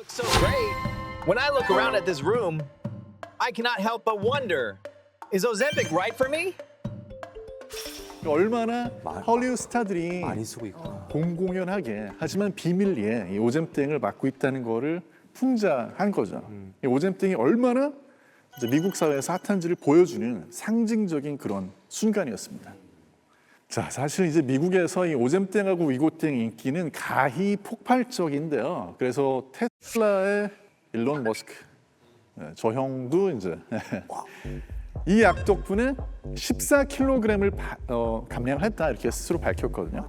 looks so great. When I look around at this room, I cannot help but wonder, is Ozempic right for me? 얼마나 헐리우드 스타들이 많이 쓰고 있구나. 공공연하게 하지만 비밀리에 이 오젬땡을 맡고 있다는 거를 풍자한 거죠. 이 오젬땡이 얼마나 이제 미국 사회에서 핫한지를 보여주는 상징적인 그런 순간이었습니다. 자, 사실 이제 미국에서 이 오젬땡하고 위고땡 인기는 가히 폭발적인데요. 그래서 테슬라의 일론 머스크, 저 형도 이제 이 약 덕분에 14kg을 감량했다 이렇게 스스로 밝혔거든요.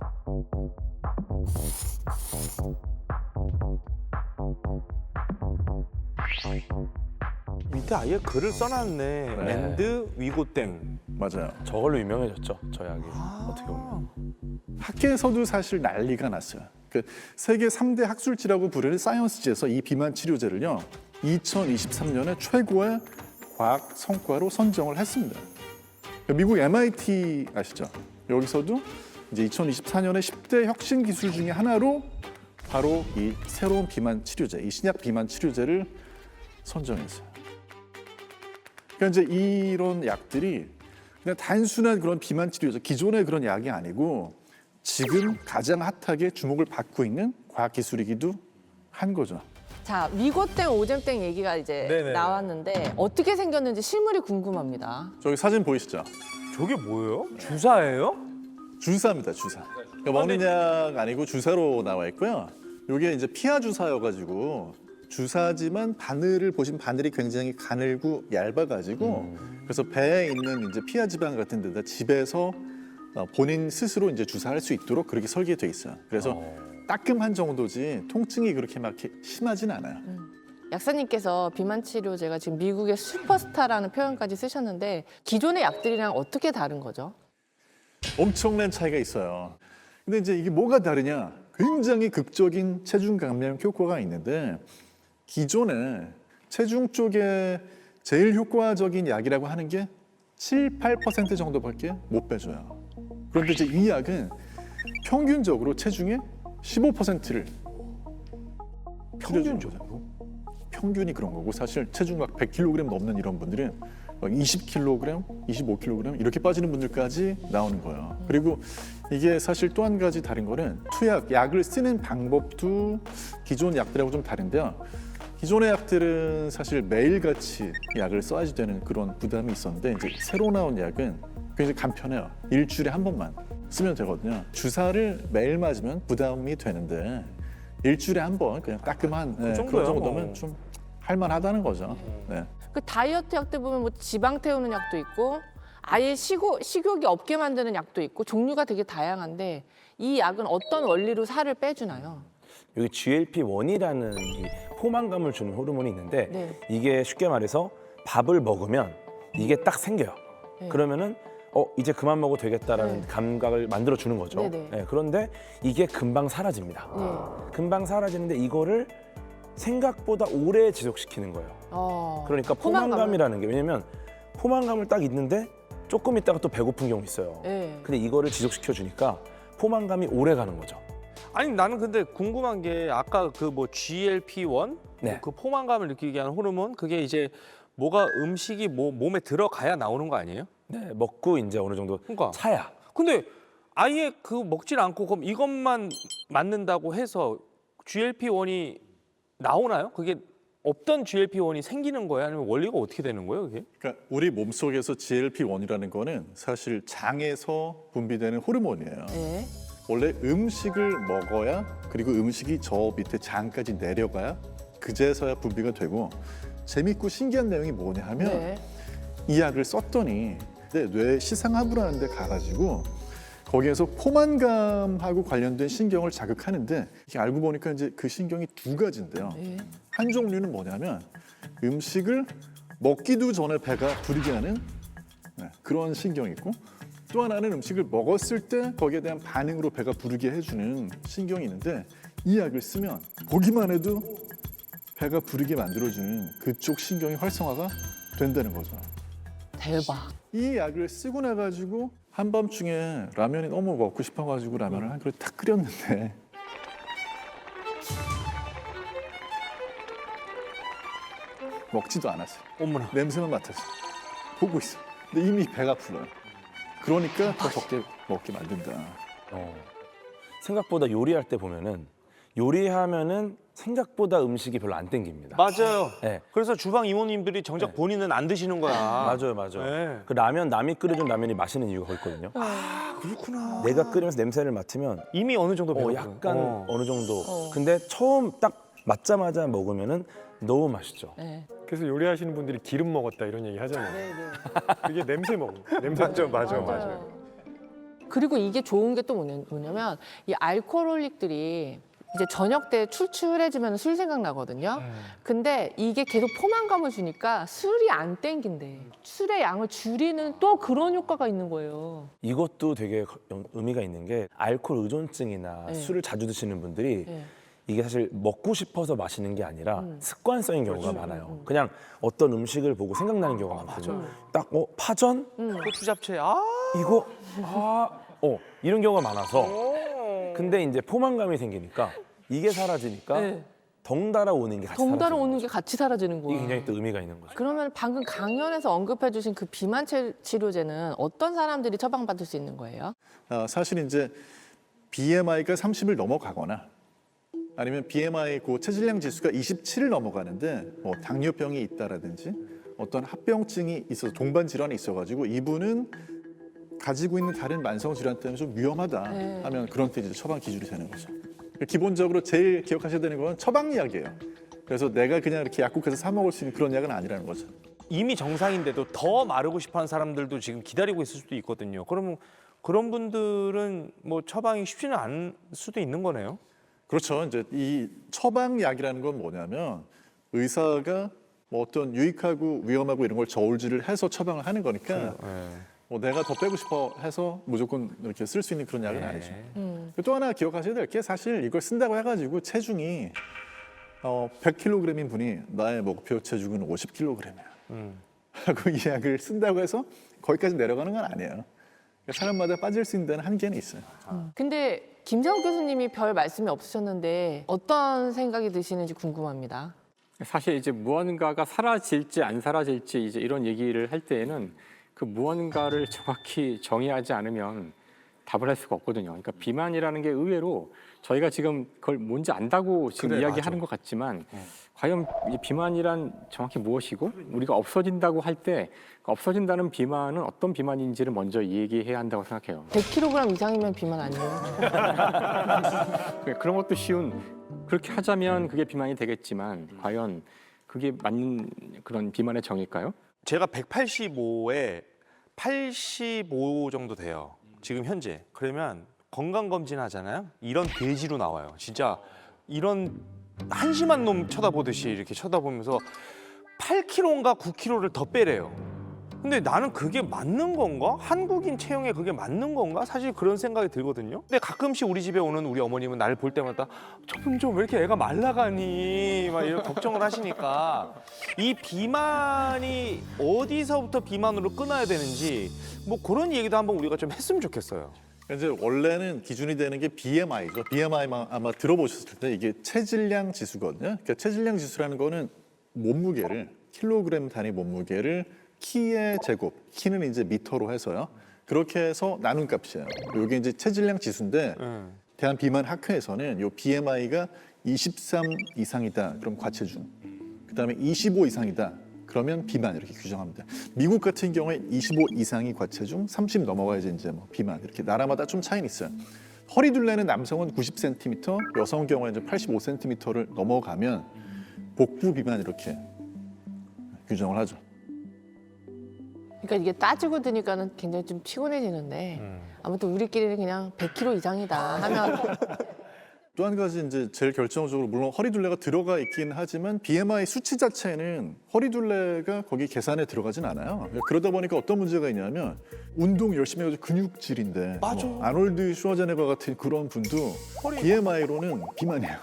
밑에 아예 글을 써놨네. 랜드 위고땡. 맞아요. 저걸로 유명해졌죠, 저 약이. 어떻게 보면. 학계에서도 사실 난리가 났어요. 그 세계 3대 학술지라고 부르는 사이언스지에서 이 비만 치료제를요 2023년에 최고의 과학 성과로 선정을 했습니다. 미국 MIT 아시죠? 여기서도 이제 2024년에 10대 혁신 기술 중에 하나로 바로 이 새로운 비만 치료제, 이 신약 비만 치료제를 선정했어요. 그러니까 이제 이런 약들이 그냥 단순한 그런 비만 치료제, 기존의 그런 약이 아니고 지금 가장 핫하게 주목을 받고 있는 과학 기술이기도 한 거죠. 자, 위고땡, 오젬땡 얘기가 이제 네네네. 나왔는데 어떻게 생겼는지 실물이 궁금합니다. 저기 사진 보이시죠? 저게 뭐예요? 주사예요? 주사입니다, 주사. 그러니까 먹는 약 아니고 주사로 나와 있고요. 이게 이제 피하 주사여가지고 주사지만 바늘을 보시면 바늘이 굉장히 가늘고 얇아가지고 그래서 배에 있는 이제 피하 지방 같은 데다 집에서 본인 스스로 이제 주사할 수 있도록 그렇게 설계돼 있어요. 그래서 따끔한 정도지 통증이 그렇게 막 이렇게 심하진 않아요. 약사님께서 비만 치료제가 지금 미국의 슈퍼스타라는 표현까지 쓰셨는데 기존의 약들이랑 어떻게 다른 거죠? 엄청난 차이가 있어요. 근데 이제 이게 뭐가 다르냐? 굉장히 극적인 체중 감량 효과가 있는데 기존에 체중 쪽에 제일 효과적인 약이라고 하는 게 7, 8% 정도밖에 못 빼줘요. 그런데 이제 이 약은 평균적으로 체중의 15%를 평균적으로? 평균이 그런 거고 사실 체중 막 100kg 넘는 이런 분들은 막 20kg, 25kg 이렇게 빠지는 분들까지 나오는 거예요. 그리고 이게 사실 또 한 가지 다른 거는 투약, 약을 쓰는 방법도 기존 약들하고 좀 다른데요. 기존의 약들은 사실 매일같이 약을 써야지 되는 그런 부담이 있었는데 이제 새로 나온 약은 굉장히 간편해요. 일주일에 한 번만 쓰면 되거든요. 주사를 매일 맞으면 부담이 되는데 일주일에 한 번 그냥 따끔한 그런 정도야, 정도면 뭐. 좀 할만하다는 거죠. 네. 그 다이어트 약들 보면 뭐 지방 태우는 약도 있고 아예 식욕이 없게 만드는 약도 있고 종류가 되게 다양한데 이 약은 어떤 원리로 살을 빼주나요? 여기 GLP-1이라는 이 포만감을 주는 호르몬이 있는데 네. 이게 쉽게 말해서 밥을 먹으면 이게 딱 생겨요. 네. 그러면은 이제 그만 먹어도 되겠다라는 네. 감각을 만들어 주는 거죠. 네네. 네, 그런데 이게 금방 사라집니다. 네. 금방 사라지는데 이거를 생각보다 오래 지속시키는 거예요. 그러니까 포만감이라는 게 왜냐면 포만감을 딱 있는데 조금 있다가 또 배고픈 경우 있어요. 네. 근데 이거를 지속시켜 주니까 포만감이 오래 가는 거죠. 아니 나는 근데 궁금한 게 아까 그 뭐 GLP-1 네. 그 포만감을 느끼게 하는 호르몬 그게 이제 뭐가 음식이 뭐 몸에 들어가야 나오는 거 아니에요? 네, 먹고 이제 어느 정도 그러니까. 차야. 근데 아예 그 먹질 않고 그럼 이것만 맞는다고 해서 GLP-1이 나오나요? 그게 없던 GLP-1이 생기는 거예요? 아니면 원리가 어떻게 되는 거예요, 그게? 그러니까 우리 몸속에서 GLP-1이라는 거는 사실 장에서 분비되는 호르몬이에요. 네. 원래 음식을 먹어야 그리고 음식이 저 밑에 장까지 내려가야 그제서야 분비가 되고 재밌고 신기한 내용이 뭐냐 하면 네. 이 약을 썼더니 뇌 시상하부라는 데 가가지고 거기에서 포만감하고 관련된 신경을 자극하는데 이게 알고 보니까 이제 그 신경이 두 가지인데요. 네. 한 종류는 뭐냐면 음식을 먹기도 전에 배가 부르게 하는 그런 신경이 있고 또 하나는 음식을 먹었을 때 거기에 대한 반응으로 배가 부르게 해주는 신경이 있는데 이 약을 쓰면 보기만 해도 배가 부르게 만들어주는 그쪽 신경이 활성화가 된다는 거죠. 대박. 이 약을 쓰고 나가지고 한밤중에 라면이 너무 먹고 싶어가지고 라면을 한 그릇 탁 끓였는데 먹지도 않았어요. 어머나. 냄새만 맡았어. 보고 있어. 근데 이미 배가 불러요. 그러니까 더 적게 먹게 만든다. 생각보다 요리할 때 보면은 요리하면은 생각보다 음식이 별로 안 땡깁니다. 맞아요. 네. 그래서 주방 이모님들이 정작 본인은 안 드시는 거야. 맞아요. 네. 그 라면 남이 끓여준 라면이 맛있는 이유가 거기 있거든요. 그렇구나. 내가 끓이면서 냄새를 맡으면 이미 어느 정도 배고프고. 약간 어느 정도. 근데 처음 딱 맞자마자 먹으면은 너무 맛있죠. 네. 그래서 요리하시는 분들이 기름 먹었다 이런 얘기 하잖아요. 네, 네. 그게 냄새 냄새. 맞아. 그리고 이게 좋은 게 또 뭐냐면 이 알코올릭들이 이제 저녁 때 출출해지면 술 생각나거든요. 근데 이게 계속 포만감을 주니까 술이 안 땡긴대. 술의 양을 줄이는 또 그런 효과가 있는 거예요. 이것도 되게 의미가 있는 게 알코올 의존증이나 네. 술을 자주 드시는 분들이 네. 이게 사실 먹고 싶어서 마시는 게 아니라 습관성인 경우가 그렇죠. 많아요. 그냥 어떤 음식을 보고 생각나는 경우가 많거든요. 딱 파전? 고추 잡채. 이거? 이런 경우가 많아서 근데 이제 포만감이 생기니까 이게 사라지니까 네. 덩달아 오는 게 같이 덩달아 사라지는 오는 거죠. 게 같이 사라지는 거야. 이게 굉장히 또 의미가 있는 거죠. 그러면 방금 강연에서 언급해주신 그 비만 치료제는 어떤 사람들이 처방받을 수 있는 거예요? 사실 이제 BMI가 30을 넘어가거나 아니면 BMI 그 체질량 지수가 27을 넘어가는데 뭐 당뇨병이 있다라든지 어떤 합병증이 있어서 동반 질환이 있어가지고 이분은 가지고 있는 다른 만성 질환 때문에 좀 위험하다 네. 하면 그런 때 이제 처방 기준이 되는 거죠. 기본적으로 제일 기억하셔야 되는 건 처방약이에요. 그래서 내가 그냥 이렇게 약국에서 사 먹을 수 있는 그런 약은 아니라는 거죠. 이미 정상인데도 더 마르고 싶어하는 사람들도 지금 기다리고 있을 수도 있거든요. 그러면 그런 분들은 뭐 처방이 쉽지는 않을 수도 있는 거네요. 그렇죠. 이제 이 처방약이라는 건 뭐냐면 의사가 뭐 어떤 유익하고 위험하고 이런 걸 저울질을 해서 처방을 하는 거니까 뭐 내가 더 빼고 싶어 해서 무조건 이렇게 쓸 수 있는 그런 약은 아니죠. 또 하나 기억하셔야 될 게 사실 이걸 쓴다고 해가지고 체중이 100kg인 분이 나의 목표 체중은 50kg이야. 하고 이 약을 쓴다고 해서 거기까지 내려가는 건 아니에요. 그러니까 사람마다 빠질 수 있는 데는 한계는 있어요. 근데 김정욱 교수님이 별 말씀이 없으셨는데 어떤 생각이 드시는지 궁금합니다. 사실 이제 무언가가 사라질지 안 사라질지 이제 이런 얘기를 할 때에는 그 무언가를 정확히 정의하지 않으면 답을 할 수가 없거든요. 그러니까 비만이라는 게 의외로 저희가 지금 그걸 뭔지 안다고 지금 이야기하는 것 같지만 과연 이 비만이란 정확히 무엇이고 우리가 없어진다고 할 때 없어진다는 비만은 어떤 비만인지를 먼저 얘기해야 한다고 생각해요. 100kg 이상이면 비만 아니에요? 그런 것도 쉬운 그렇게 하자면 그게 비만이 되겠지만 과연 그게 맞는 그런 비만의 정의일까요? 제가 185에 85 정도 돼요. 지금 현재. 그러면 건강검진 하잖아요. 이런 돼지로 나와요. 진짜 이런 한심한 놈 쳐다보듯이 이렇게 쳐다보면서 8kg인가 9kg를 더 빼래요. 근데 나는 그게 맞는 건가? 한국인 체형에 그게 맞는 건가? 사실 그런 생각이 들거든요. 근데 가끔씩 우리 집에 오는 우리 어머님은 나를 볼 때마다 저분 좀 왜 이렇게 애가 말라가니? 막 이런 걱정을 하시니까 이 비만이 어디서부터 비만으로 끊어야 되는지 뭐 그런 얘기도 한번 우리가 좀 했으면 좋겠어요. 이제 원래는 기준이 되는 게 BMI고 BMI만 아마 들어보셨을 때 이게 체질량 지수거든요. 그러니까 체질량 지수라는 거는 몸무게를 킬로그램 단위 몸무게를 키의 제곱, 키는 이제 미터로 해서요. 그렇게 해서 나눈 값이에요. 이게 이제 체질량 지수인데 대한 비만 학회에서는 요 BMI가 23 이상이다. 그럼 과체중. 그다음에 25 이상이다. 그러면 비만 이렇게 규정합니다. 미국 같은 경우에 25 이상이 과체중, 30 넘어가야지 이제 뭐 비만 이렇게 나라마다 좀 차이는 있어요. 허리 둘레는 남성은 90cm, 여성 경우에 이제 85cm를 넘어가면 복부 비만 이렇게 규정을 하죠. 그러니까 이게 따지고 드니까는 굉장히 좀 피곤해지는데 아무튼 우리끼리는 그냥 100kg 이상이다 하면 또 한 가지 이제 제일 결정적으로 물론 허리 둘레가 들어가 있긴 하지만 BMI 수치 자체는 허리 둘레가 거기 계산에 들어가진 않아요. 그러다 보니까 어떤 문제가 있냐면 운동 열심히 해가지고 근육질인데 뭐 아놀드 슈워제네거 같은 그런 분도 BMI로는 비만이에요.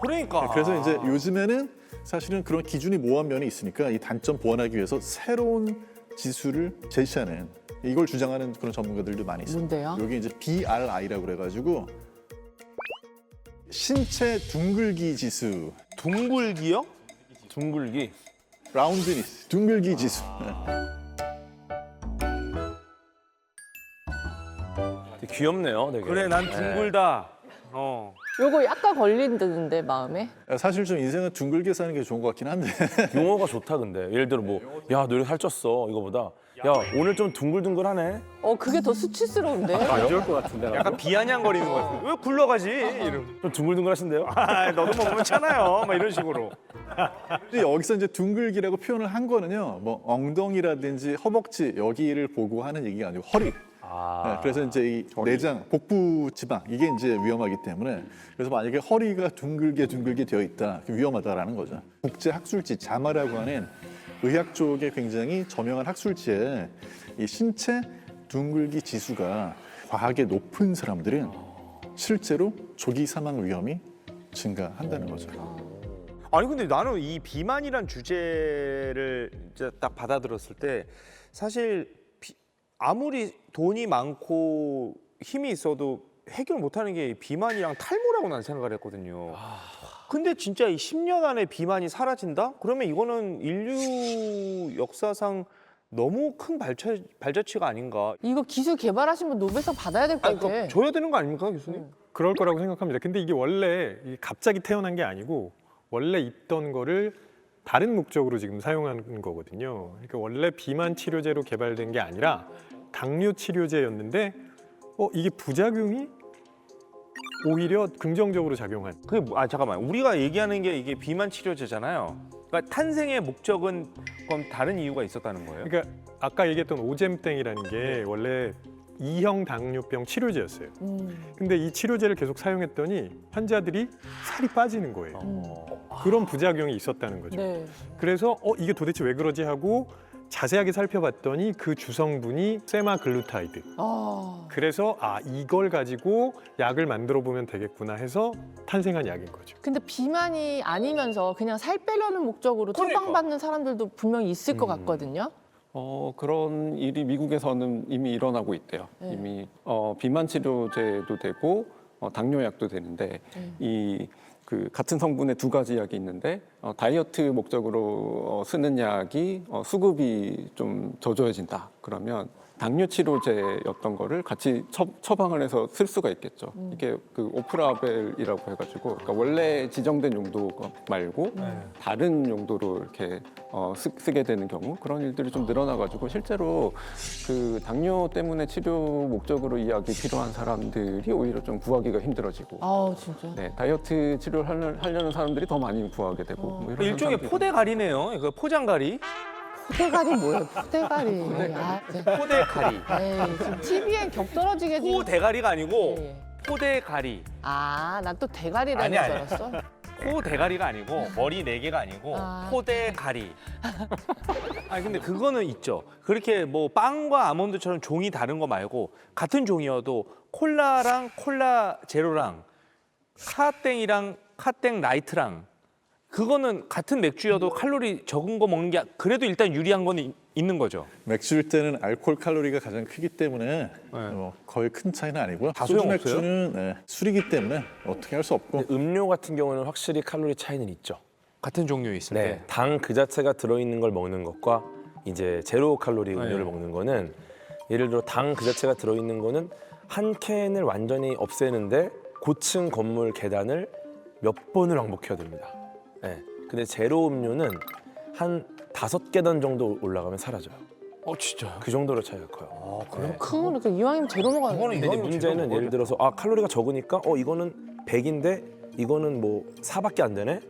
그러니까. 그래서 이제 요즘에는 사실은 그런 기준이 모호한 면이 있으니까 이 단점 보완하기 위해서 새로운 지수를 제시하는 이걸 주장하는 그런 전문가들도 많이 있어요. 뭔데요? 여기 이제 BRI라고 그래가지고 신체 둥글기 지수. 둥글기요? 둥글기. 라운드니스, 둥글기 지수. 되게 귀엽네요, 되게. 그래 난 둥글다. 요거 약간 걸리는데 마음에. 사실 좀 인생은 둥글게 사는 게 좋은 것 같긴 한데. 용어가 좋다 근데. 예를 들어 뭐, 야, 너 이렇게 살쪘어 이거보다. 야, 오늘 좀 둥글둥글하네. 그게 더 수치스러운데. 안 좋을 것 같은데. 약간 비아냥거리는 것 같아. 왜 굴러가지? 이런. 좀 둥글둥글하신데요? 너도 먹으면 차나요? 막 이런 식으로. 근데 여기서 이제 둥글기라고 표현을 한 거는요, 뭐 엉덩이라든지 허벅지 여기를 보고 하는 얘기가 아니고 허리. 네, 그래서 이제 이 내장, 복부 지방 이게 이제 위험하기 때문에 그래서 만약에 허리가 둥글게 되어 있다, 위험하다라는 거죠. 국제 학술지 자마라고 하는 의학 쪽에 굉장히 저명한 학술지에 이 신체 둥글기 지수가 과하게 높은 사람들은 실제로 조기 사망 위험이 증가한다는 거죠. 아니 근데 나는 이 비만이란 주제를 이제 딱 받아들였을 때 사실 아무리 돈이 많고 힘이 있어도 해결 못하는 게 비만이랑 탈모라고 난 생각을 했거든요. 근데 진짜 이 10년 안에 비만이 사라진다? 그러면 이거는 인류 역사상 너무 큰 발자취가 아닌가. 이거 기술 개발하신 분 노벨상 받아야 될 것 아니, 같아. 그러니까 줘야 되는 거 아닙니까, 교수님? 그럴 거라고 생각합니다. 근데 이게 원래 갑자기 태어난 게 아니고 원래 있던 거를 다른 목적으로 지금 사용하는 거거든요. 그러니까 원래 비만 치료제로 개발된 게 아니라 당뇨 치료제였는데 이게 부작용이 오히려 긍정적으로 작용한. 그게 잠깐만. 우리가 얘기하는 게 이게 비만 치료제잖아요. 그러니까 탄생의 목적은 그럼 다른 이유가 있었다는 거예요? 그러니까 아까 얘기했던 오젬땡이라는 게 원래 2형 당뇨병 치료제였어요. 근데 이 치료제를 계속 사용했더니 환자들이 살이 빠지는 거예요. 그런 부작용이 있었다는 거죠. 네. 그래서 이게 도대체 왜 그러지 하고 자세하게 살펴봤더니 그 주성분이 세마글루타이드. 그래서 이걸 가지고 약을 만들어 보면 되겠구나 해서 탄생한 약인 거죠. 근데 비만이 아니면서 그냥 살 빼려는 목적으로 처방받는 사람들도 분명히 있을 것 같거든요. 그런 일이 미국에서는 이미 일어나고 있대요. 네. 이미 비만 치료제도 되고 당뇨약도 되는데 이 그 같은 성분의 두 가지 약이 있는데 다이어트 목적으로 쓰는 약이 수급이 좀 저조해진다. 그러면 당뇨 치료제였던 거를 같이 처방을 해서 쓸 수가 있겠죠. 이게 그 오프라벨이라고 해가지고 그러니까 원래 지정된 용도 말고 다른 용도로 이렇게 쓰게 되는 경우 그런 일들이 좀 늘어나가지고 실제로 그 당뇨 때문에 치료 목적으로 이 약이 필요한 사람들이 오히려 좀 구하기가 힘들어지고. 진짜. 네, 다이어트 치료를 하려는 사람들이 더 많이 구하게 되고. 뭐 이런 일종의 현상들이 포대가리네요. 그 포장가리. 포대가리 뭐예요? 포대가리. 포대가리. 에이, 지금 TV엔 격떨어지게 지금. 포대가리가 아니고 네. 포대가리. 난 또 대가리라는 아니, 줄 아니. 알았어. 포대가리가 아니고 머리 4개가 아니고 포대가리. 아니 근데 그거는 있죠. 그렇게 뭐 빵과 아몬드처럼 종이 다른 거 말고 같은 종이어도 콜라랑 콜라 제로랑 카땡이랑 카땡 라이트랑 그거는 같은 맥주여도 칼로리 적은 거 먹는 게 그래도 일단 유리한 건 있는 거죠. 맥주일 때는 알코올 칼로리가 가장 크기 때문에 거의 큰 차이는 아니고요. 다 소주 소용없어요? 맥주는 술이기 때문에 어떻게 할 수 없고. 음료 같은 경우는 확실히 칼로리 차이는 있죠. 같은 종류에 있을 네, 때. 당 그 자체가 들어있는 걸 먹는 것과 이제 제로 칼로리 음료를 먹는 거는 예를 들어 당 그 자체가 들어있는 거는 한 캔을 완전히 없애는데 고층 건물 계단을 몇 번을 왕복해야 됩니다. 네. 근데 제로 음료는 한 5계단 정도 올라가면 사라져요. 진짜요? 그 정도로 차이가 커요. 그러니까 이왕이면 제로 먹어야 돼. 근데 이제 문제는 예를 들어서 칼로리가 적으니까 이거는 100인데 이거는 뭐 4밖에 안 되네?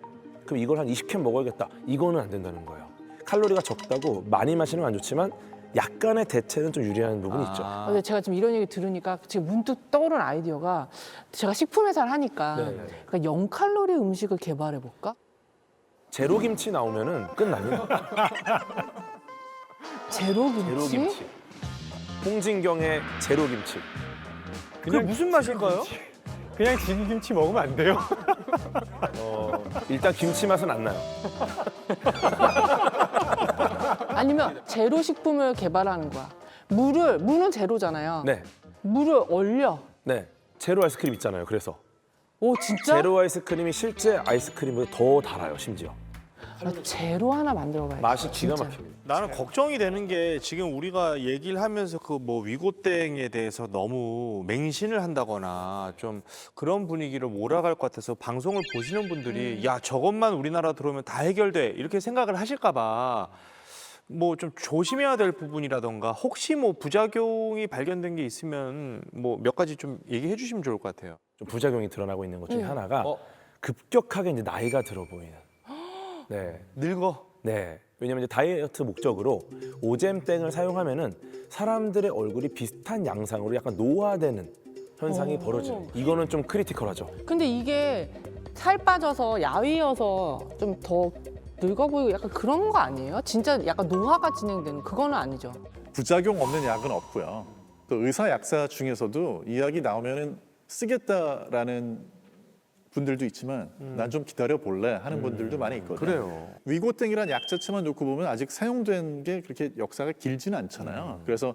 그럼 이걸 한 20캔 먹어야겠다. 이거는 안 된다는 거예요. 칼로리가 적다고 많이 마시는 건 안 좋지만 약간의 대체는 좀 유리한 부분이 있죠. 근데 제가 지금 이런 얘기 들으니까 지금 문득 떠오른 아이디어가 제가 식품 회사를 하니까 그러니까 0칼로리 음식을 개발해 볼까? 제로 김치 나오면은 끝납니다. 제로 김치? 제로 김치. 홍진경의 제로 김치. 그게 무슨 맛일까요? 그냥 지기김치 먹으면 안 돼요. 일단 김치 맛은 안 나요. 아니면 제로 식품을 개발하는 거야. 물은 제로잖아요. 네, 물을 얼려. 네. 제로 아이스크림 있잖아요. 그래서 오 진짜? 제로 아이스크림이 실제 아이스크림보다 더 달아요. 심지어. 제로 하나 만들어봐야지. 맛이 기가 진짜. 막힙니다. 나는 걱정이 되는 게 지금 우리가 얘기를 하면서 그 뭐 위고땡에 대해서 너무 맹신을 한다거나 좀 그런 분위기로 몰아갈 것 같아서 방송을 보시는 분들이 야 저것만 우리나라 들어오면 다 해결돼 이렇게 생각을 하실까 봐 뭐 좀 조심해야 될 부분이라던가 혹시 뭐 부작용이 발견된 게 있으면 뭐 몇 가지 좀 얘기해 주시면 좋을 것 같아요. 좀 부작용이 드러나고 있는 것 중에 하나가 급격하게 이제 나이가 들어 보이는. 네. 늙어. 네. 왜냐면 이제 다이어트 목적으로 오젬땡을 사용하면은 사람들의 얼굴이 비슷한 양상으로 약간 노화되는 현상이 벌어져요. 이거는 좀 크리티컬하죠. 근데 이게 살 빠져서 야위여서 좀 더 늙어 보이고 약간 그런 거 아니에요? 진짜 약간 노화가 진행되는 그거는 아니죠. 부작용 없는 약은 없고요. 또 의사 약사 중에서도 이 약이 나오면은 쓰겠다라는 분들도 있지만 난 좀 기다려 볼래 하는 분들도 많이 있거든요. 그래요. 위고땡이란 약 자체만 놓고 보면 아직 사용된 게 그렇게 역사가 길지는 않잖아요. 그래서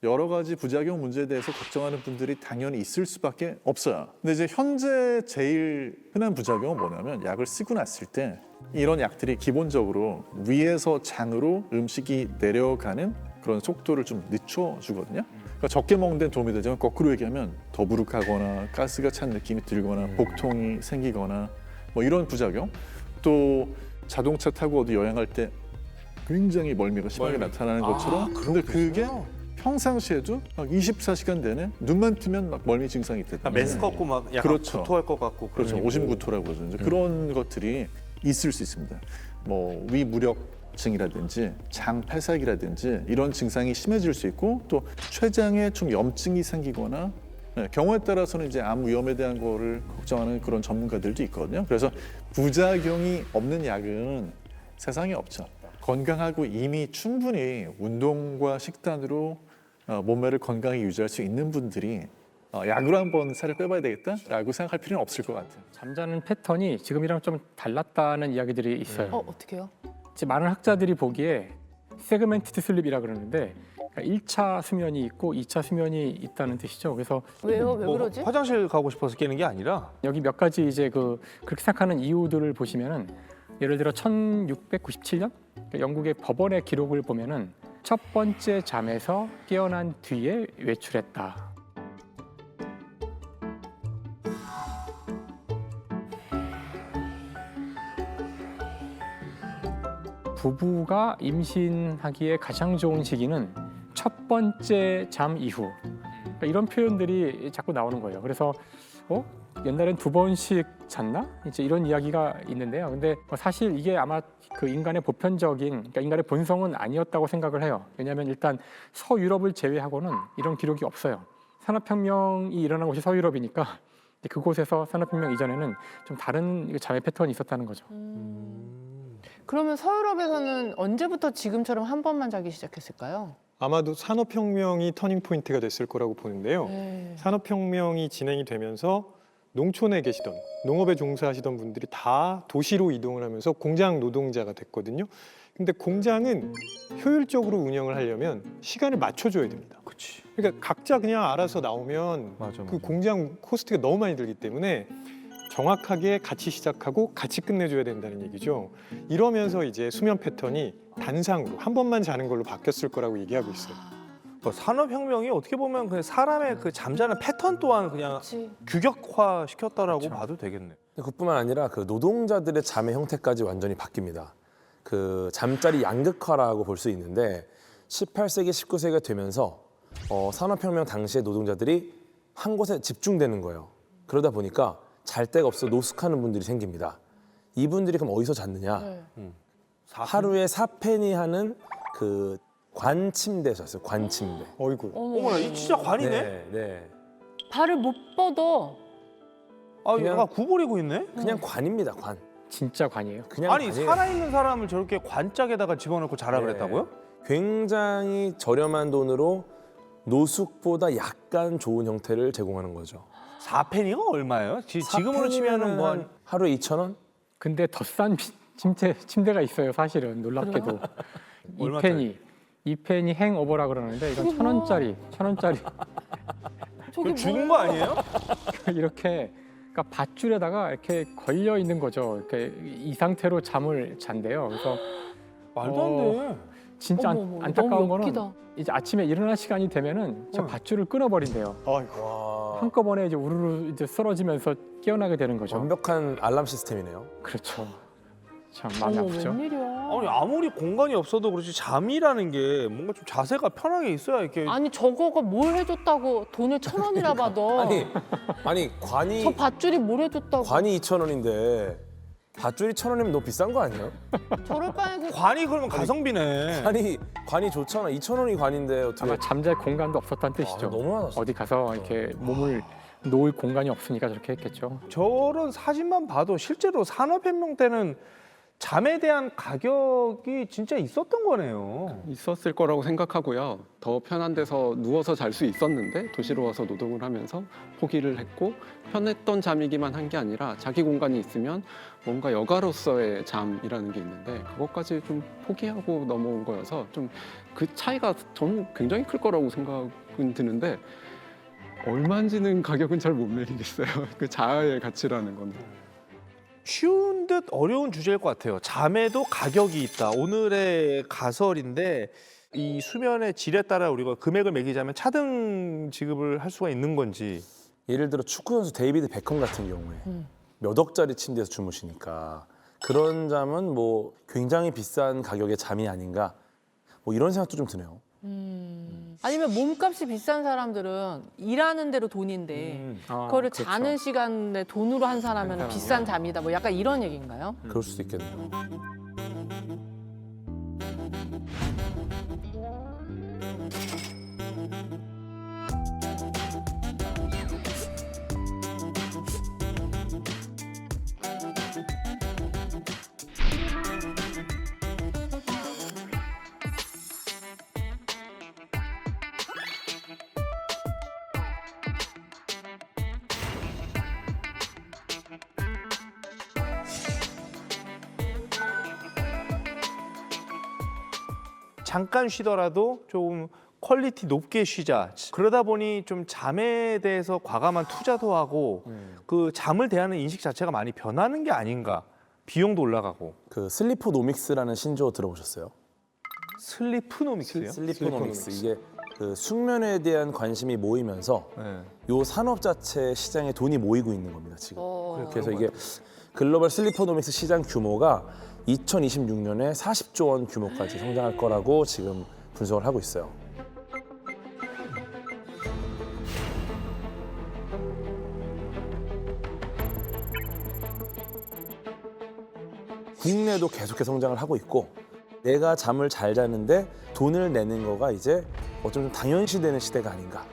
여러 가지 부작용 문제에 대해서 걱정하는 분들이 당연히 있을 수밖에 없어요. 근데 이제 현재 제일 흔한 부작용은 뭐냐면 약을 쓰고 났을 때 이런 약들이 기본적으로 위에서 장으로 음식이 내려가는 그런 속도를 좀 늦춰주거든요. 그러니까 적게 먹는 데는 도움이 되지만 거꾸로 얘기하면 더부룩하거나 가스가 찬 느낌이 들거나 복통이 생기거나 뭐 이런 부작용. 또 자동차 타고 어디 여행할 때 굉장히 멀미가 심하게 나타나는 것처럼 근데 그게 평상시에도 막 24시간 내내 눈만 뜨면 막 멀미 증상이 있대요. 맨스 걷고 막 약간 그렇죠. 구토할 것 같고 그렇죠. 그러니까. 오심구토라고 그러죠. 이제 그런 것들이 있을 수 있습니다. 뭐 위무력증이라든지 장 탈삭이라든지 이런 증상이 심해질 수 있고 또 췌장에 좀 염증이 생기거나 경우에 따라서는 이제 암 위험에 대한 거를 걱정하는 그런 전문가들도 있거든요. 그래서 부작용이 없는 약은 세상에 없죠. 건강하고 이미 충분히 운동과 식단으로 몸매를 건강하게 유지할 수 있는 분들이 약으로 한번 살을 빼봐야 되겠다라고 생각할 필요는 없을 것 같아요. 잠자는 패턴이 지금이랑 좀 달랐다는 이야기들이 있어요. 어떻게요? 지금 많은 학자들이 보기에 세그멘티드 슬립이라 그러는데 그러니까 1차 수면이 있고 2차 수면이 있다는 뜻이죠. 그래서 왜요? 왜 뭐 그러지? 화장실 가고 싶어서 깨는 게 아니라 여기 몇 가지 이제 그렇게 생각하는 이유들을 보시면은 예를 들어 1697년 영국의 법원의 기록을 보면은 첫 번째 잠에서 깨어난 뒤에 외출했다. 부부가 임신하기에 가장 좋은 시기는 첫 번째 잠 이후. 그러니까 이런 표현들이 자꾸 나오는 거예요. 그래서 옛날엔 2번씩 잤나? 이제 이런 이야기가 있는데요. 근데 사실 이게 아마 그 인간의 보편적인, 그러니까 인간의 본성은 아니었다고 생각을 해요. 왜냐하면 일단 서유럽을 제외하고는 이런 기록이 없어요. 산업혁명이 일어난 곳이 서유럽이니까 그곳에서 산업혁명 이전에는 좀 다른 잠의 패턴이 있었다는 거죠. 그러면 서유럽에서는 언제부터 지금처럼 한 번만 자기 시작했을까요? 아마도 산업혁명이 터닝 포인트가 됐을 거라고 보는데요. 네. 산업혁명이 진행이 되면서 농촌에 계시던 농업에 종사하시던 분들이 다 도시로 이동을 하면서 공장 노동자가 됐거든요. 근데 공장은 효율적으로 운영을 하려면 시간을 맞춰줘야 됩니다. 그렇지. 그러니까 각자 그냥 알아서 나오면 맞아. 그 공장 코스트가 너무 많이 들기 때문에 정확하게 같이 시작하고 같이 끝내줘야 된다는 얘기죠. 이러면서 이제 수면 패턴이 단상으로 한 번만 자는 걸로 바뀌었을 거라고 얘기하고 있어요. 산업혁명이 어떻게 보면 그 사람의 그 잠자는 패턴 또한 그냥 그치. 규격화 시켰다라고 봐도 되겠네. 그뿐만 아니라 그 노동자들의 잠의 형태까지 완전히 바뀝니다. 그 잠자리 양극화라고 볼 수 있는데 18세기, 19세기가 되면서 산업혁명 당시에 노동자들이 한 곳에 집중되는 거예요. 그러다 보니까 잘 데가 없어 노숙하는 분들이 생깁니다. 이분들이 그럼 어디서 잤느냐? 하루에 4페니 하는 그 관침대에서 잤어요. 관침대. 어이구. 어머나, 이 진짜 관이네. 네, 네. 발을 못 뻗어. 아, 그냥- 얘가 구부리고 있네. 그냥 관입니다. 관. 진짜 관이에요. 그냥 아니 관이에요. 살아있는 사람을 저렇게 관짝에다가 집어넣고 자라 네. 그랬다고요? 굉장히 저렴한 돈으로 노숙보다 약간 좋은 형태를 제공하는 거죠. 4페니가 얼마예요? 지금으로 치면은 뭐 한 하루에 2,000원? 근데 더 싼 침대가 있어요. 사실은 놀랍게도. 이 펜이 행오버라 그러는데 이건 1,000원짜리. 그건 죽은 거 아니에요? 이렇게 그러니까 밧줄에다가 이렇게 걸려 있는 거죠. 이렇게 이 상태로 잠을 잔대요. 그래서 말도 안 돼. 진짜 어머, 어머, 안타까운 너무 거는 엽기다. 이제 아침에 일어날 시간이 되면은 저 밧줄을 끊어버린대요. 아이고. 한꺼번에 이제 우르르 이제 쓰러지면서 깨어나게 되는 거죠. 완벽한 알람 시스템이네요. 그렇죠. 참 마음이 어머, 아프죠. 웬일이야. 아니 아무리 공간이 없어도 그렇지 잠이라는 게 뭔가 좀 자세가 편하게 있어야 이렇게. 아니 저거가 뭘 해줬다고 돈을 1,000원이나 받아. 아니 관이 저 밧줄이 뭘 해줬다고. 2,000원인데 밧줄이 1,000원이면 너무 비싼 거 아니에요? 저럴 바에 그 관이 그러면 가성비네. 관이 좋잖아. 2,000원이 관인데 어떻게? 아마 잠잘 공간도 없었다는 뜻이죠. 너무 많았어. 어디 가서 이렇게 몸을 놓을 공간이 없으니까 저렇게 했겠죠. 저런 사진만 봐도 실제로 산업혁명 때는 잠에 대한 가격이 진짜 있었던 거네요. 있었을 거라고 생각하고요. 더 편한 데서 누워서 잘 수 있었는데 도시로 와서 노동을 하면서 포기를 했고 편했던 잠이기만 한 게 아니라 자기 공간이 있으면 뭔가 여가로서의 잠이라는 게 있는데 그것까지 좀 포기하고 넘어온 거여서 좀 그 차이가 저는 굉장히 클 거라고 생각은 드는데 얼마인지는 가격은 잘 못 매기겠어요. 그 자아의 가치라는 건. 쉬운 듯 어려운 주제일 것 같아요. 잠에도 가격이 있다. 오늘의 가설인데 이 수면의 질에 따라 우리가 금액을 매기자면 차등 지급을 할 수가 있는 건지. 예를 들어 축구 선수 데이비드 베컴 같은 경우에 몇 억짜리 침대에서 주무시니까 그런 잠은 뭐 굉장히 비싼 가격의 잠이 아닌가 뭐 이런 생각도 좀 드네요. 아니면 몸값이 비싼 사람들은 일하는 대로 돈인데 그거를 그렇죠. 자는 시간에 돈으로 한 사람은 비싼 잠이다. 뭐 약간 이런 얘기인가요? 그럴 수도 있겠네요. 잠깐 쉬더라도 좀 퀄리티 높게 쉬자. 그러다 보니 좀 잠에 대해서 과감한 투자도 하고 그 잠을 대하는 인식 자체가 많이 변하는 게 아닌가. 비용도 올라가고. 그 슬리포노믹스라는 신조어 들어보셨어요? 슬리프노믹스요? 슬리포노믹스 이게 그 숙면에 대한 관심이 모이면서 네. 요 산업 자체 시장에 돈이 모이고 있는 겁니다 지금. 어. 그래서 이게 글로벌 슬리포노믹스 시장 규모가 2026년에 40조 원 규모까지 성장할 거라고 지금 분석을 하고 있어요. 국내도 계속해서 성장을 하고 있고 내가 잠을 잘 자는데 돈을 내는 거가 이제 어쩜 좀 당연시되는 시대가 아닌가.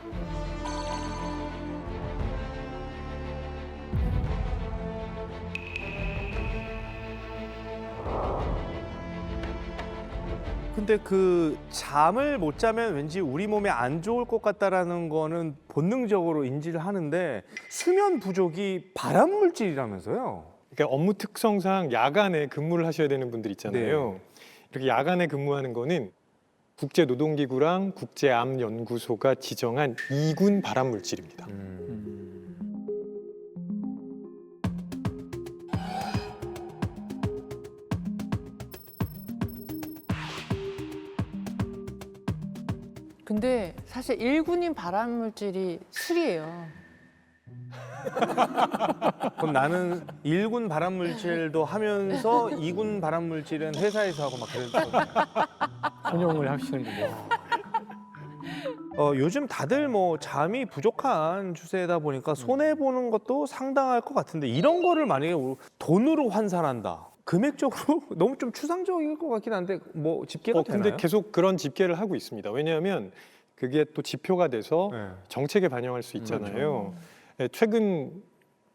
근데 그 잠을 못 자면 왠지 우리 몸에 안 좋을 것 같다라는 거는 본능적으로 인지를 하는데 수면 부족이 발암 물질이라면서요? 그러니까 업무 특성상 야간에 근무를 하셔야 되는 분들 있잖아요. 네. 이렇게 야간에 근무하는 거는 국제노동기구랑 국제암연구소가 지정한 2군 발암 물질입니다. 근데 사실 1군인 발암물질이 술이에요. 그럼 나는 1군 발암 물질도 하면서 2군 발암 물질은 회사에서 하고 막 그랬어. 혼용을 하시는군요. 요즘 다들 뭐 잠이 부족한 추세다 보니까 손해 보는 것도 상당할 것 같은데 이런 거를 만약에 돈으로 환산한다. 금액적으로 너무 좀 추상적일 것 같긴 한데 뭐 집계가 되나요? 근데 계속 그런 집계를 하고 있습니다. 왜냐하면 그게 또 지표가 돼서 네. 정책에 반영할 수 있잖아요. 네, 최근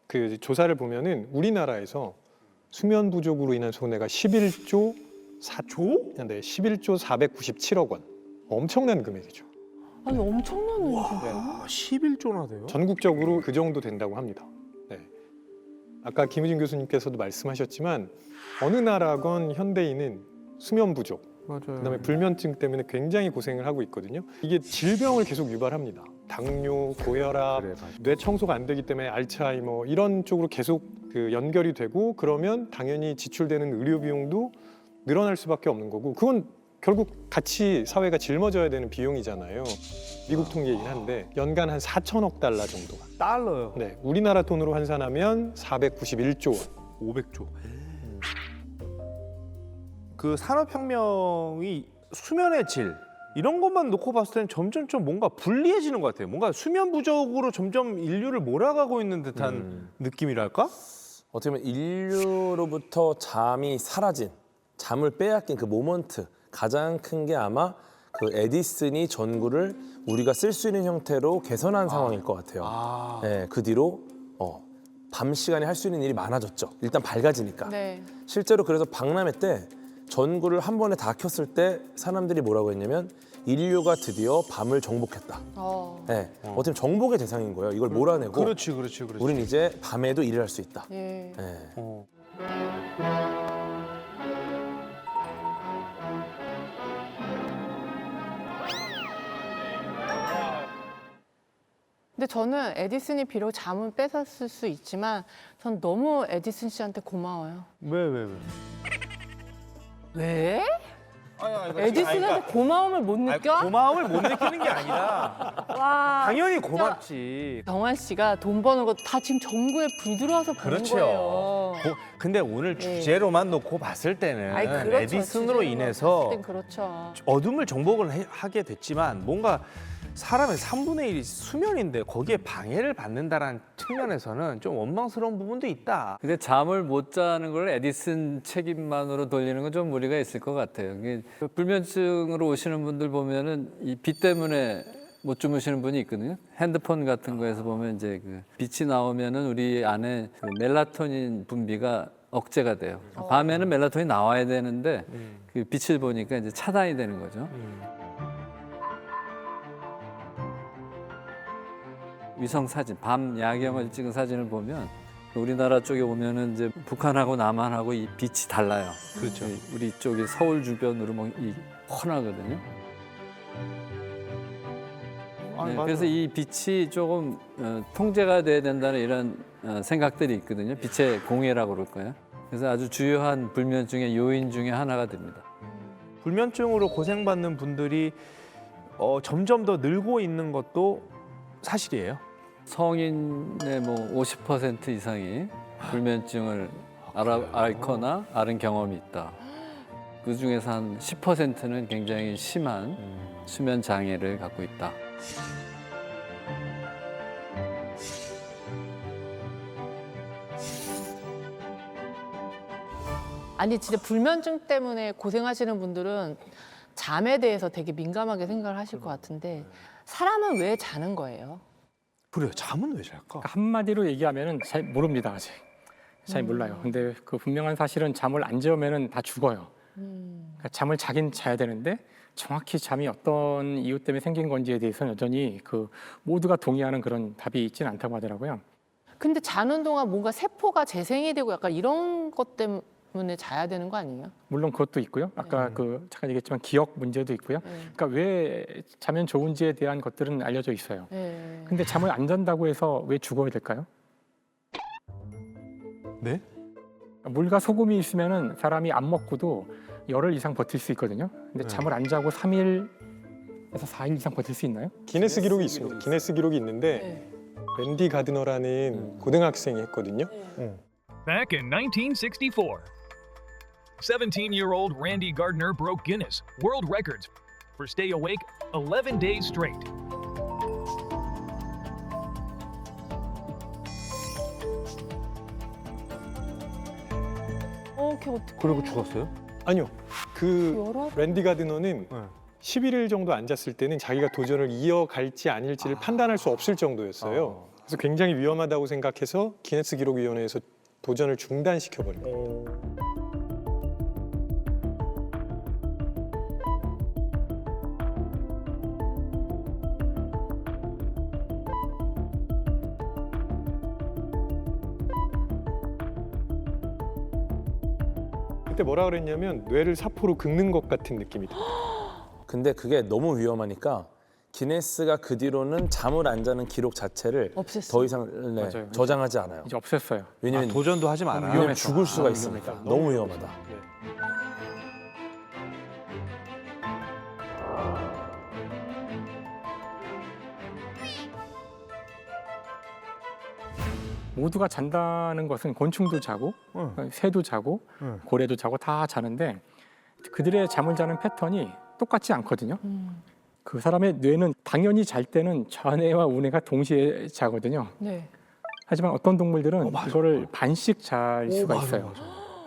그 조사를 보면은 우리나라에서 수면 부족으로 인한 손해가 11조 4조? 네, 11조 497억 원. 엄청난 금액이죠. 아니 엄청난 일이죠. 아, 11조나 돼요? 전국적으로 그 정도 된다고 합니다. 네. 아까 김우진 교수님께서도 말씀하셨지만 어느 나라건 현대인은 수면 부족, 맞아요. 그다음에 불면증 때문에 굉장히 고생을 하고 있거든요. 이게 질병을 계속 유발합니다. 당뇨, 고혈압, 그래, 맞아. 뇌 청소가 안 되기 때문에 알츠하이머 이런 쪽으로 계속 그 연결이 되고 그러면 당연히 지출되는 의료 비용도 늘어날 수밖에 없는 거고 그건 결국 같이 사회가 짊어져야 되는 비용이잖아요. 미국 통계이긴 한데 연간 한 4천억 달러 정도가. 달러요. 네, 우리나라 돈으로 환산하면 491조 원. 500조. 그 산업혁명이 수면의 질 이런 것만 놓고 봤을 때는 점점 좀 뭔가 불리해지는 것 같아요. 뭔가 수면 부족으로 점점 인류를 몰아가고 있는 듯한 느낌이랄까? 어떻게 보면 인류로부터 잠이 사라진, 잠을 빼앗긴 그 모먼트 가장 큰 게 아마 그 에디슨이 전구를 우리가 쓸 수 있는 형태로 개선한 상황일 것 같아요. 네, 그 뒤로 밤 시간에 할 수 있는 일이 많아졌죠. 일단 밝아지니까. 네. 실제로 그래서 박람회 때 전구를 한 번에 다 켰을 때 사람들이 뭐라고 했냐면 인류가 드디어 밤을 정복했다. 네, 어떻게 보면 정복의 대상인 거예요. 이걸 몰아내고 그렇지. 우린 이제 밤에도 일을 할 수 있다. 예. 네. 근데 저는 에디슨이 비록 잠은 뺏었을 수 있지만 전 너무 에디슨 씨한테 고마워요. 왜? 왜? 아니, 에디슨한테 고마움을 못 느껴? 고마움을 못 느끼는 게 아니라 와. 당연히 고맙지. 경환 씨가 돈 버는 거 다 지금 전구에 불 들어와서 버는 그렇죠. 거예요. 근데 오늘 네. 주제로만 놓고 봤을 때는 아이, 그렇죠. 에디슨으로 주제로 인해서 봤을 땐 그렇죠. 어둠을 정복을 하게 됐지만 뭔가 사람의 3분의 1이 수면인데 거기에 방해를 받는다라는 측면에서는 좀 원망스러운 부분도 있다. 근데 잠을 못 자는 걸 에디슨 책임만으로 돌리는 건 좀 무리가 있을 것 같아요. 이게 불면증으로 오시는 분들 보면은 이 빛 때문에 못 주무시는 분이 있거든요. 핸드폰 같은 거에서 보면 이제 그 빛이 나오면은 우리 안에 그 멜라토닌 분비가 억제가 돼요. 밤에는 멜라토닌이 나와야 되는데 그 빛을 보니까 이제 차단이 되는 거죠. 위성 사진, 밤 야경을 찍은 사진을 보면 우리나라 쪽에 오면은 이제 북한하고 남한하고 이 빛이 달라요. 그렇죠. 우리 쪽이 서울 주변으로 뭐 이 훤하거든요. 네, 그래서 이 빛이 조금 통제가 돼야 된다는 이런 생각들이 있거든요. 빛의 공해라고 그럴까요? 그래서 아주 주요한 불면증의 요인 중에 하나가 됩니다. 불면증으로 고생받는 분들이 점점 더 늘고 있는 것도 사실이에요. 성인의 뭐 50% 이상이 불면증을 앓거나 앓은 경험이 있다. 그 중에서 한 10%는 굉장히 심한 수면 장애를 갖고 있다. 아니 진짜 불면증 때문에 고생하시는 분들은 잠에 대해서 되게 민감하게 생각을 하실 것 같은데 사람은 왜 자는 거예요? 그래요. 잠은 왜 잘까? 그러니까 한마디로 얘기하면은 잘 모릅니다 아직. 잘 몰라요. 근데 그 분명한 사실은 잠을 안 재우면은 다 죽어요. 그러니까 잠을 자긴 자야 되는데 정확히 잠이 어떤 이유 때문에 생긴 건지에 대해서는 여전히 그 모두가 동의하는 그런 답이 있지는 않다고 하더라고요. 근데 자는 동안 뭔가 세포가 재생이 되고 약간 이런 것 때문에 자야 되는 거 아니에요? 물론 그것도 있고요. 아까 그 잠깐 얘기했지만 기억 문제도 있고요. 그러니까 왜 자면 좋은지에 대한 것들은 알려져 있어요. 네. 근데 잠을 안 잔다고 해서 왜 죽어야 될까요? 네? 물과 소금이 있으면은 사람이 안 먹고도 열흘 이상 버틸 수 있거든요. 근데 잠을 안 자고 3일에서 4일 이상 버틸 수 있나요? 기네스 기록이 있습니다. 기네스 기록이 있는데 랜디 가드너라는 고등학생이 했거든요. Back in 1964, 17-year-old Randy Gardner broke Guinness World Records for stay awake 11 days straight. 걔 어떻게? 그리고 죽었어요? 아니요. 그 열흘? 랜디 가드너는 네. 11일 정도 앉았을 때는 자기가 도전을 이어갈지 아닐지를 판단할 수 없을 정도였어요. 그래서 굉장히 위험하다고 생각해서 기네스 기록위원회에서 도전을 중단시켜버린 거예요. 때 뭐라 그랬냐면 뇌를 사포로 긁는 것 같은 느낌이 들어요. 근데 그게 너무 위험하니까 기네스가 그 뒤로는 잠을 안 자는 기록 자체를 없앴어. 더 이상 맞아요. 저장하지 않아요. 이제 없앴어요. 왜냐면 도전도 하지 마라. 왜냐면 죽을 수가 아, 있으니까. 너무 위험하다. 모두가 잔다는 것은 곤충도 자고 새도 자고 고래도 자고 다 자는데 그들의 잠을 자는 패턴이 똑같지 않거든요. 그 사람의 뇌는 당연히 잘 때는 좌뇌와 우뇌가 동시에 자거든요. 네. 하지만 어떤 동물들은 이거를 반씩 잘 수가 있어요.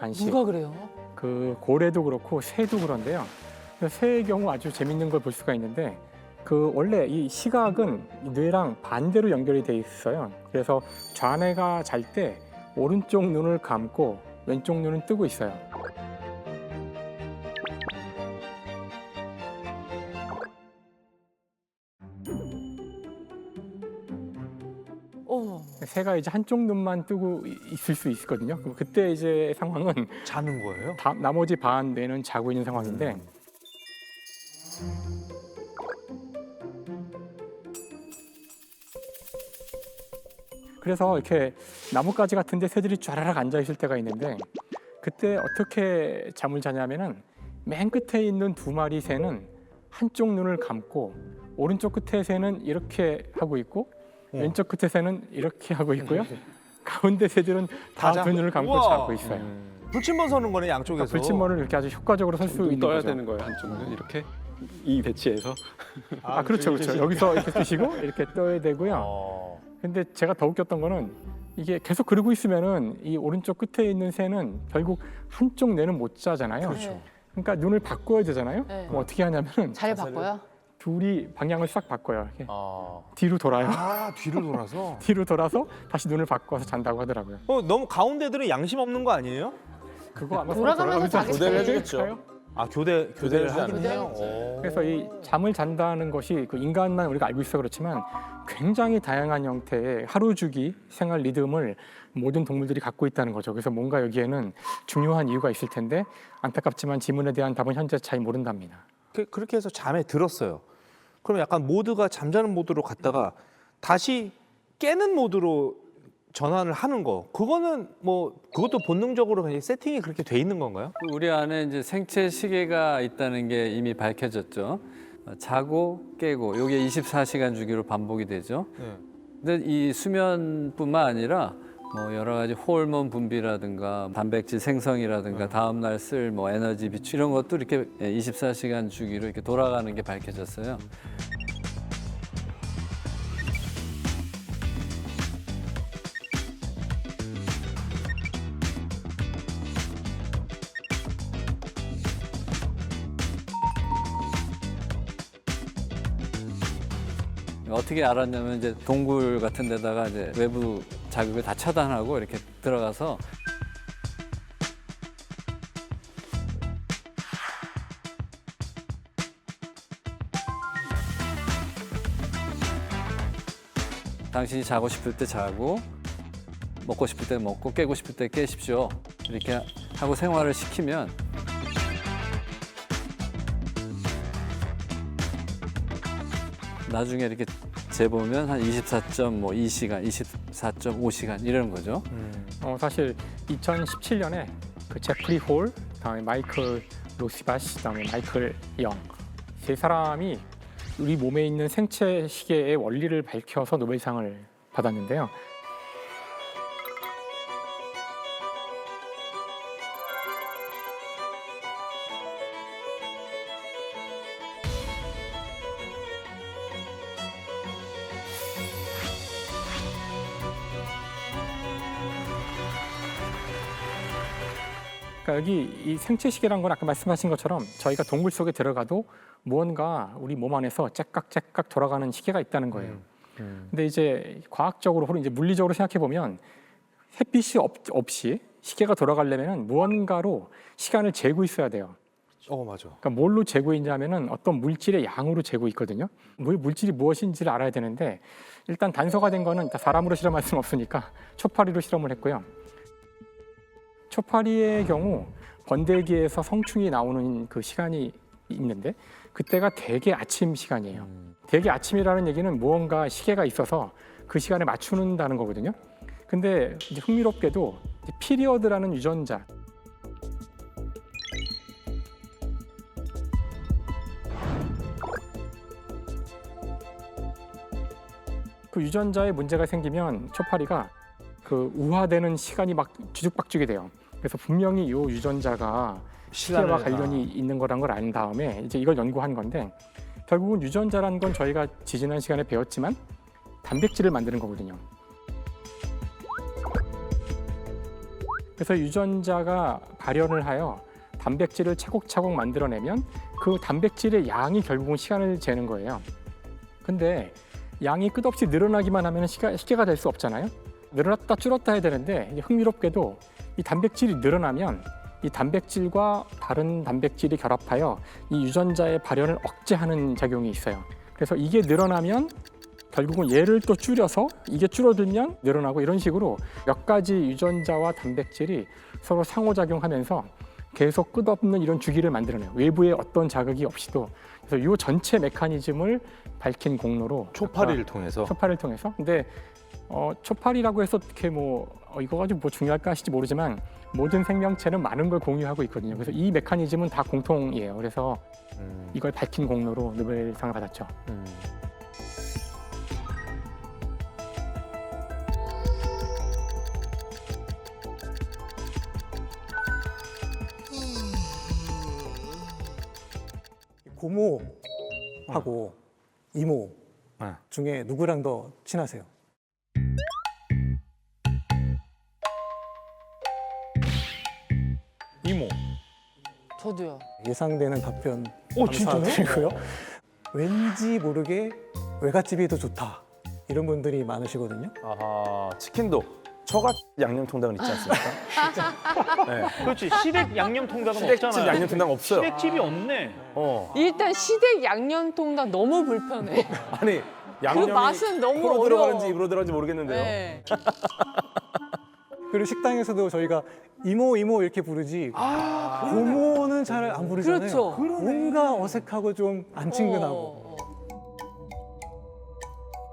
반씩. 누가 그래요? 그 고래도 그렇고 새도 그런데요. 새의 경우 아주 재밌는 걸 볼 수가 있는데 그 원래 이 시각은 이 뇌랑 반대로 연결이 돼 있어요. 그래서 좌뇌가 잘 때 오른쪽 눈을 감고 왼쪽 눈은 뜨고 있어요. 어머. 새가 이제 한쪽 눈만 뜨고 있을 수 있거든요. 그럼 그때 이제 상황은 자는 거예요? 나머지 반 뇌는 자고 있는 상황인데 그래서 이렇게 나뭇가지 같은데 새들이 쫘라락 앉아 있을 때가 있는데 그때 어떻게 잠을 자냐면은 맨 끝에 있는 두 마리 새는 한쪽 눈을 감고 오른쪽 끝에 새는 이렇게 하고 있고 왼쪽 끝에 새는 이렇게 하고 있고요. 가운데 새들은 다 두 눈을 감고 우와. 자고 있어요. 불침번 서는 거네 양쪽에서. 불침번을 이렇게 아주 효과적으로 설 수 눈 있는 떠야 거죠. 되는 거예요 한쪽은 이렇게 이 배치에서. 아, 그렇죠, 그렇죠. 여기서 이렇게 뜨시고 이렇게 떠야 되고요. 근데 제가 더 웃겼던 거는 이게 계속 그러고 있으면은 이 오른쪽 끝에 있는 새는 결국 한쪽 뇌는 못 자잖아요. 그렇죠. 그러니까 눈을 바꿔야 되잖아요. 네. 그럼 어떻게 하냐면은 잘 바꿔요? 둘이 방향을 싹 바꿔요. 이렇게 뒤로 돌아요. 아 뒤로 돌아서. 뒤로 돌아서 다시 눈을 바꿔서 잔다고 하더라고요. 너무 가운데들은 양심 없는 거 아니에요? 그거 아마 돌아가면서 자기 교대를 스타일. 해주겠죠. 아 교대를 하긴 교대. 해요. 그래서 이 잠을 잔다는 것이 그 인간만 우리가 알고 있어 그렇지만 굉장히 다양한 형태의 하루 주기 생활 리듬을 모든 동물들이 갖고 있다는 거죠. 그래서 뭔가 여기에는 중요한 이유가 있을 텐데 안타깝지만 질문에 대한 답은 현재 잘 모른답니다. 그렇게 해서 잠에 들었어요. 그럼 약간 모드가 잠자는 모드로 갔다가 다시 깨는 모드로 전환을 하는 거. 그거는 뭐 그것도 본능적으로 그냥 세팅이 그렇게 돼 있는 건가요? 우리 안에 이제 생체 시계가 있다는 게 이미 밝혀졌죠. 자고 깨고 이게 24시간 주기로 반복이 되죠. 네. 근데 이 수면뿐만 아니라 뭐 여러 가지 호르몬 분비라든가 단백질 생성이라든가 다음 날 쓸 뭐 에너지 비축 이런 것도 이렇게 24시간 주기로 이렇게 돌아가는 게 밝혀졌어요. 어떻게 알았냐면 이제 동굴 같은 데다가 이제 외부 자극을 다 차단하고 이렇게 들어가서 당신이 자고 싶을 때 자고 먹고 싶을 때 먹고 깨고 싶을 때 깨십시오. 이렇게 하고 생활을 시키면 나중에 이렇게 재보면 한 24.2시간, 24.5시간 이런 거죠. 사실 2017년에 그 제프리 홀, 다음에 마이클 로시바시, 다음에 마이클 영 세 사람이 우리 몸에 있는 생체 시계의 원리를 밝혀서 노벨상을 받았는데요. 그러니까 여기 이 생체 시계란 건 아까 말씀하신 것처럼 저희가 동굴 속에 들어가도 무언가 우리 몸 안에서 째깍째깍 돌아가는 시계가 있다는 거예요. 근데 이제 과학적으로 혹은 이제 물리적으로 생각해 보면 햇빛이 없이 시계가 돌아가려면 무언가로 시간을 재고 있어야 돼요. 맞아. 그러니까 뭘로 재고 있냐면은 어떤 물질의 양으로 재고 있거든요. 물질이 무엇인지를 알아야 되는데 일단 단서가 된 거는 사람으로 실험할 수는 없으니까 초파리로 실험을 했고요. 초파리의 경우 번데기에서 성충이 나오는 그 시간이 있는데 그때가 대개 아침 시간이에요. 대개 아침이라는 얘기는 무언가 시계가 있어서 그 시간에 맞추는다는 거거든요. 근데 이제 흥미롭게도 피리어드라는 유전자, 그 유전자에 문제가 생기면 초파리가 그 우화되는 시간이 막 뒤죽박죽이 돼요. 그래서 분명히 이 유전자가 시계와 관련이 있는 거란 걸 안 다음에 이제 이걸 연구한 건데 결국은 유전자라는 건 저희가 지지난 시간에 배웠지만 단백질을 만드는 거거든요. 그래서 유전자가 발현을 하여 단백질을 차곡차곡 만들어내면 그 단백질의 양이 결국은 시간을 재는 거예요. 근데 양이 끝없이 늘어나기만 하면 시계가 될 수 없잖아요. 늘어났다 줄었다 해야 되는데 이제 흥미롭게도 이 단백질이 늘어나면 이 단백질과 다른 단백질이 결합하여 이 유전자의 발현을 억제하는 작용이 있어요. 그래서 이게 늘어나면 결국은 얘를 또 줄여서 이게 줄어들면 늘어나고 이런 식으로 몇 가지 유전자와 단백질이 서로 상호작용하면서 계속 끝없는 이런 주기를 만들어내요. 외부의 어떤 자극이 없이도. 그래서 이 전체 메커니즘을 밝힌 공로로 초파리를 통해서. 초파리를 통해서. 근데 초파리라고 해서 어떻게 이거 가지고 뭐 중요할까 하실지 모르지만 모든 생명체는 많은 걸 공유하고 있거든요. 그래서 이 메커니즘은 다 공통이에요. 그래서 이걸 밝힌 공로로 노벨상을 받았죠. 고모하고 이모 중에 누구랑 더 친하세요? 이모. 저도요. 예상되는 답변 진짜요? 감사드리고요. 왠지 모르게 외갓집이 더 좋다. 이런 분들이 많으시거든요. 아하, 치킨도 처갓 양념 통닭은 있지 않습니까? 네. 그렇지. 시댁 양념 통닭은 시댁집 없잖아요. 양념 통닭 없어요. 시댁집이 없네. 일단 시댁 양념통닭 너무 불편해. 아니 양념이 그 맛은 너무 코로 어려워. 들어가는지 입으로 들어가는지 모르겠는데요. 네. 그리고 식당에서도 저희가 이모 이렇게 부르지 고모는 잘 안 부르잖아요. 그렇죠. 뭔가 어색하고 좀 안 친근하고.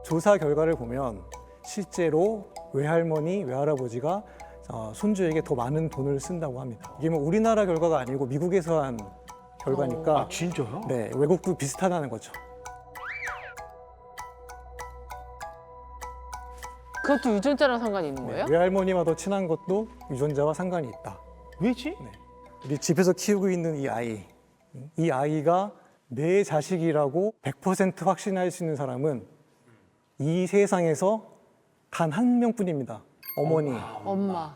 조사 결과를 보면 실제로 외할머니, 외할아버지가 손주에게 더 많은 돈을 쓴다고 합니다. 이게 뭐 우리나라 결과가 아니고 미국에서 한 결과니까. 진짜요? 네, 외국도 비슷하다는 거죠. 그것도 유전자랑 상관이 있는 거예요? 외할머니와 더 친한 것도 유전자와 상관이 있다. 왜지? 우리 집에서 키우고 있는 이 아이가 내 자식이라고 100% 확신할 수 있는 사람은 이 세상에서 단 한 명뿐입니다. 어머니. 엄마.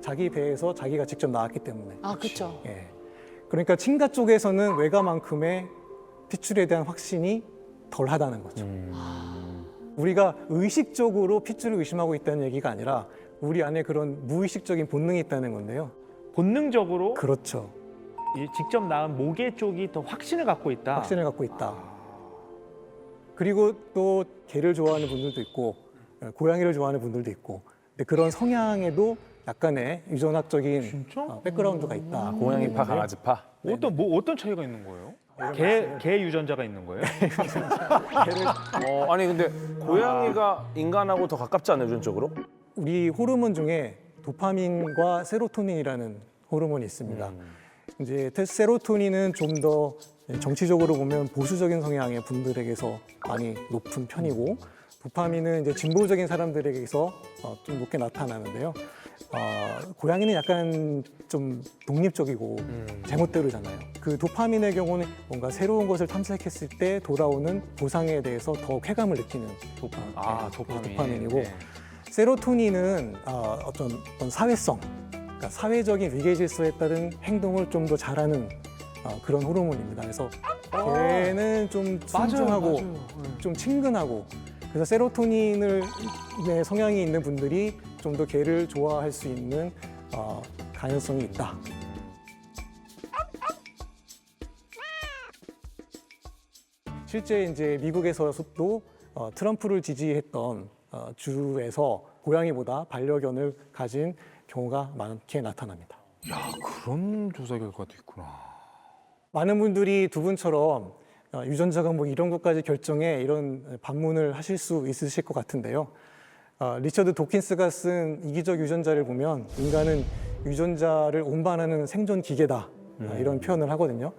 자기 배에서 자기가 직접 낳았기 때문에. 아, 그렇죠. 예. 그러니까 친가 쪽에서는 외가만큼의 핏줄에 대한 확신이 덜하다는 거죠. 우리가 의식적으로 핏줄을 의심하고 있다는 얘기가 아니라 우리 안에 그런 무의식적인 본능이 있다는 건데요. 본능적으로 그렇죠. 직접 낳은 모계 쪽이 더 확신을 갖고 있다. 확신을 갖고 있다. 그리고 또 개를 좋아하는 분들도 있고 고양이를 좋아하는 분들도 있고 근데 그런 성향에도 약간의 유전학적인 백그라운드가 있다. 고양이파, 강아지파. 어떤 차이가 있는 거예요? 개 유전자가 있는 거예요? 아니 근데 고양이가 인간하고 더 가깝지 않나요, 유전적으로? 우리 호르몬 중에 도파민과 세로토닌이라는 호르몬이 있습니다. 이제 세로토닌은 좀 더 정치적으로 보면 보수적인 성향의 분들에게서 많이 높은 편이고 도파민은 이제 진보적인 사람들에게서 좀 높게 나타나는데요. 고양이는 약간 좀 독립적이고 제멋대로잖아요. 그 도파민의 경우는 뭔가 새로운 것을 탐색했을 때 돌아오는 보상에 대해서 더 쾌감을 느끼는 도파민이고 세로토닌은 어떤 사회성, 그러니까 사회적인 위계 질서에 따른 행동을 좀 더 잘하는 그런 호르몬입니다. 그래서 걔는 좀 순종하고 좀 친근하고 그래서 세로토닌의 성향이 있는 분들이 좀 더 개를 좋아할 수 있는 가능성이 있다. 실제 이제 미국에서도 트럼프를 지지했던 주에서 고양이보다 반려견을 가진 경우가 많게 나타납니다. 야, 그런 조사 결과도 있구나. 많은 분들이 두 분처럼 유전자가 뭐 이런 것까지 결정해 이런 반문을 하실 수 있으실 것 같은데요. 리처드 도킨스가 쓴 이기적 유전자를 보면 인간은 유전자를 운반하는 생존 기계다 이런 표현을 하거든요.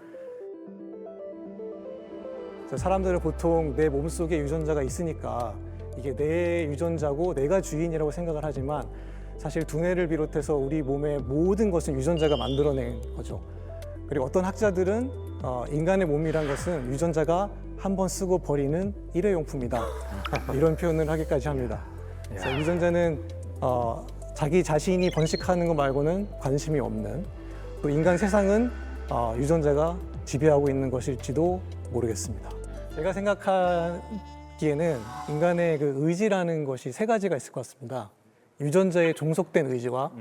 그래서 사람들은 보통 내 몸속에 유전자가 있으니까 이게 내 유전자고 내가 주인이라고 생각을 하지만 사실 두뇌를 비롯해서 우리 몸의 모든 것은 유전자가 만들어낸 거죠. 그리고 어떤 학자들은 인간의 몸이란 것은 유전자가 한 번 쓰고 버리는 일회용품이다 이런 표현을 하기까지 합니다. 그래서 유전자는 자기 자신이 번식하는 것 말고는 관심이 없는, 또 인간 세상은 유전자가 지배하고 있는 것일지도 모르겠습니다. 제가 생각하기에는 인간의 그 의지라는 것이 세 가지가 있을 것 같습니다. 유전자에 종속된 의지와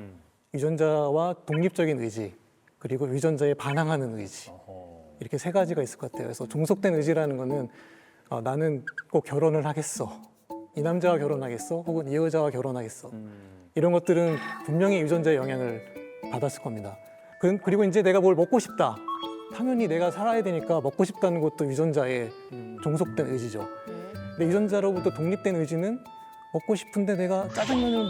유전자와 독립적인 의지, 그리고 유전자에 반항하는 의지, 이렇게 세 가지가 있을 것 같아요. 그래서 종속된 의지라는 거는 나는 꼭 결혼을 하겠어, 이 남자와 결혼하겠어, 혹은 이 여자와 결혼하겠어, 이런 것들은 분명히 유전자의 영향을 받았을 겁니다. 그리고 이제 내가 뭘 먹고 싶다, 당연히 내가 살아야 되니까 먹고 싶다는 것도 유전자의 종속된 의지죠. 근데 유전자로부터 독립된 의지는 먹고 싶은데 내가 짜장면을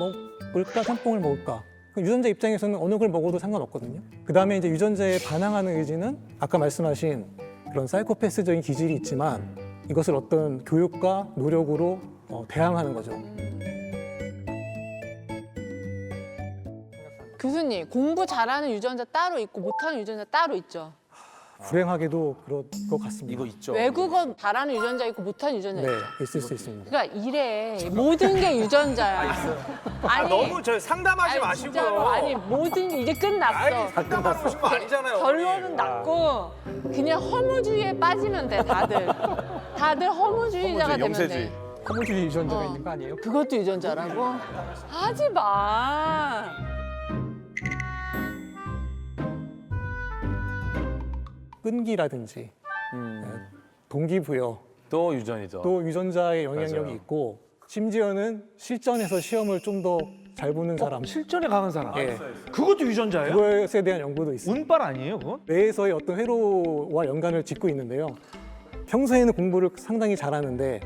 먹을까 짬뽕을 먹을까, 유전자 입장에서는 어느 걸 먹어도 상관없거든요. 그 다음에 이제 유전자에 반항하는 의지는 아까 말씀하신 그런 사이코패스적인 기질이 있지만 이것을 어떤 교육과 노력으로 대항하는 거죠. 교수님, 공부 잘하는 유전자 따로 있고 못하는 유전자 따로 있죠? 불행하게도 그럴 것 같습니다. 이거 있죠. 외국어 잘하는 유전자 있고 못하는 유전자 네, 있죠? 있을 수 있습니다. 그러니까 이래 모든 게 유전자야. 아니, 너무 저 상담하지 아니, 마시고요. 진짜로, 아니 모든 게 이제 끝났어. 상담하고 오신 거 아니잖아요. 결론은 났고 그냥 허무주의에 빠지면 돼. 다들 허무주의자가 되면 돼. 허무주의 유전자가 어. 있는 거 아니에요? 그것도 유전자라고? 하지 마. 끈기라든지 동기부여, 또 유전이죠. 또 유전자의 영향력이 맞아요. 있고 심지어는 실전에서 시험을 좀 더 잘 보는 사람, 실전에 강한 사람. 예, 그것도 유전자예요? 그것에 대한 연구도 있습니다. 운빨 아니에요, 그건? 뇌에서의 어떤 회로와 연관을 짓고 있는데요. 평소에는 공부를 상당히 잘하는데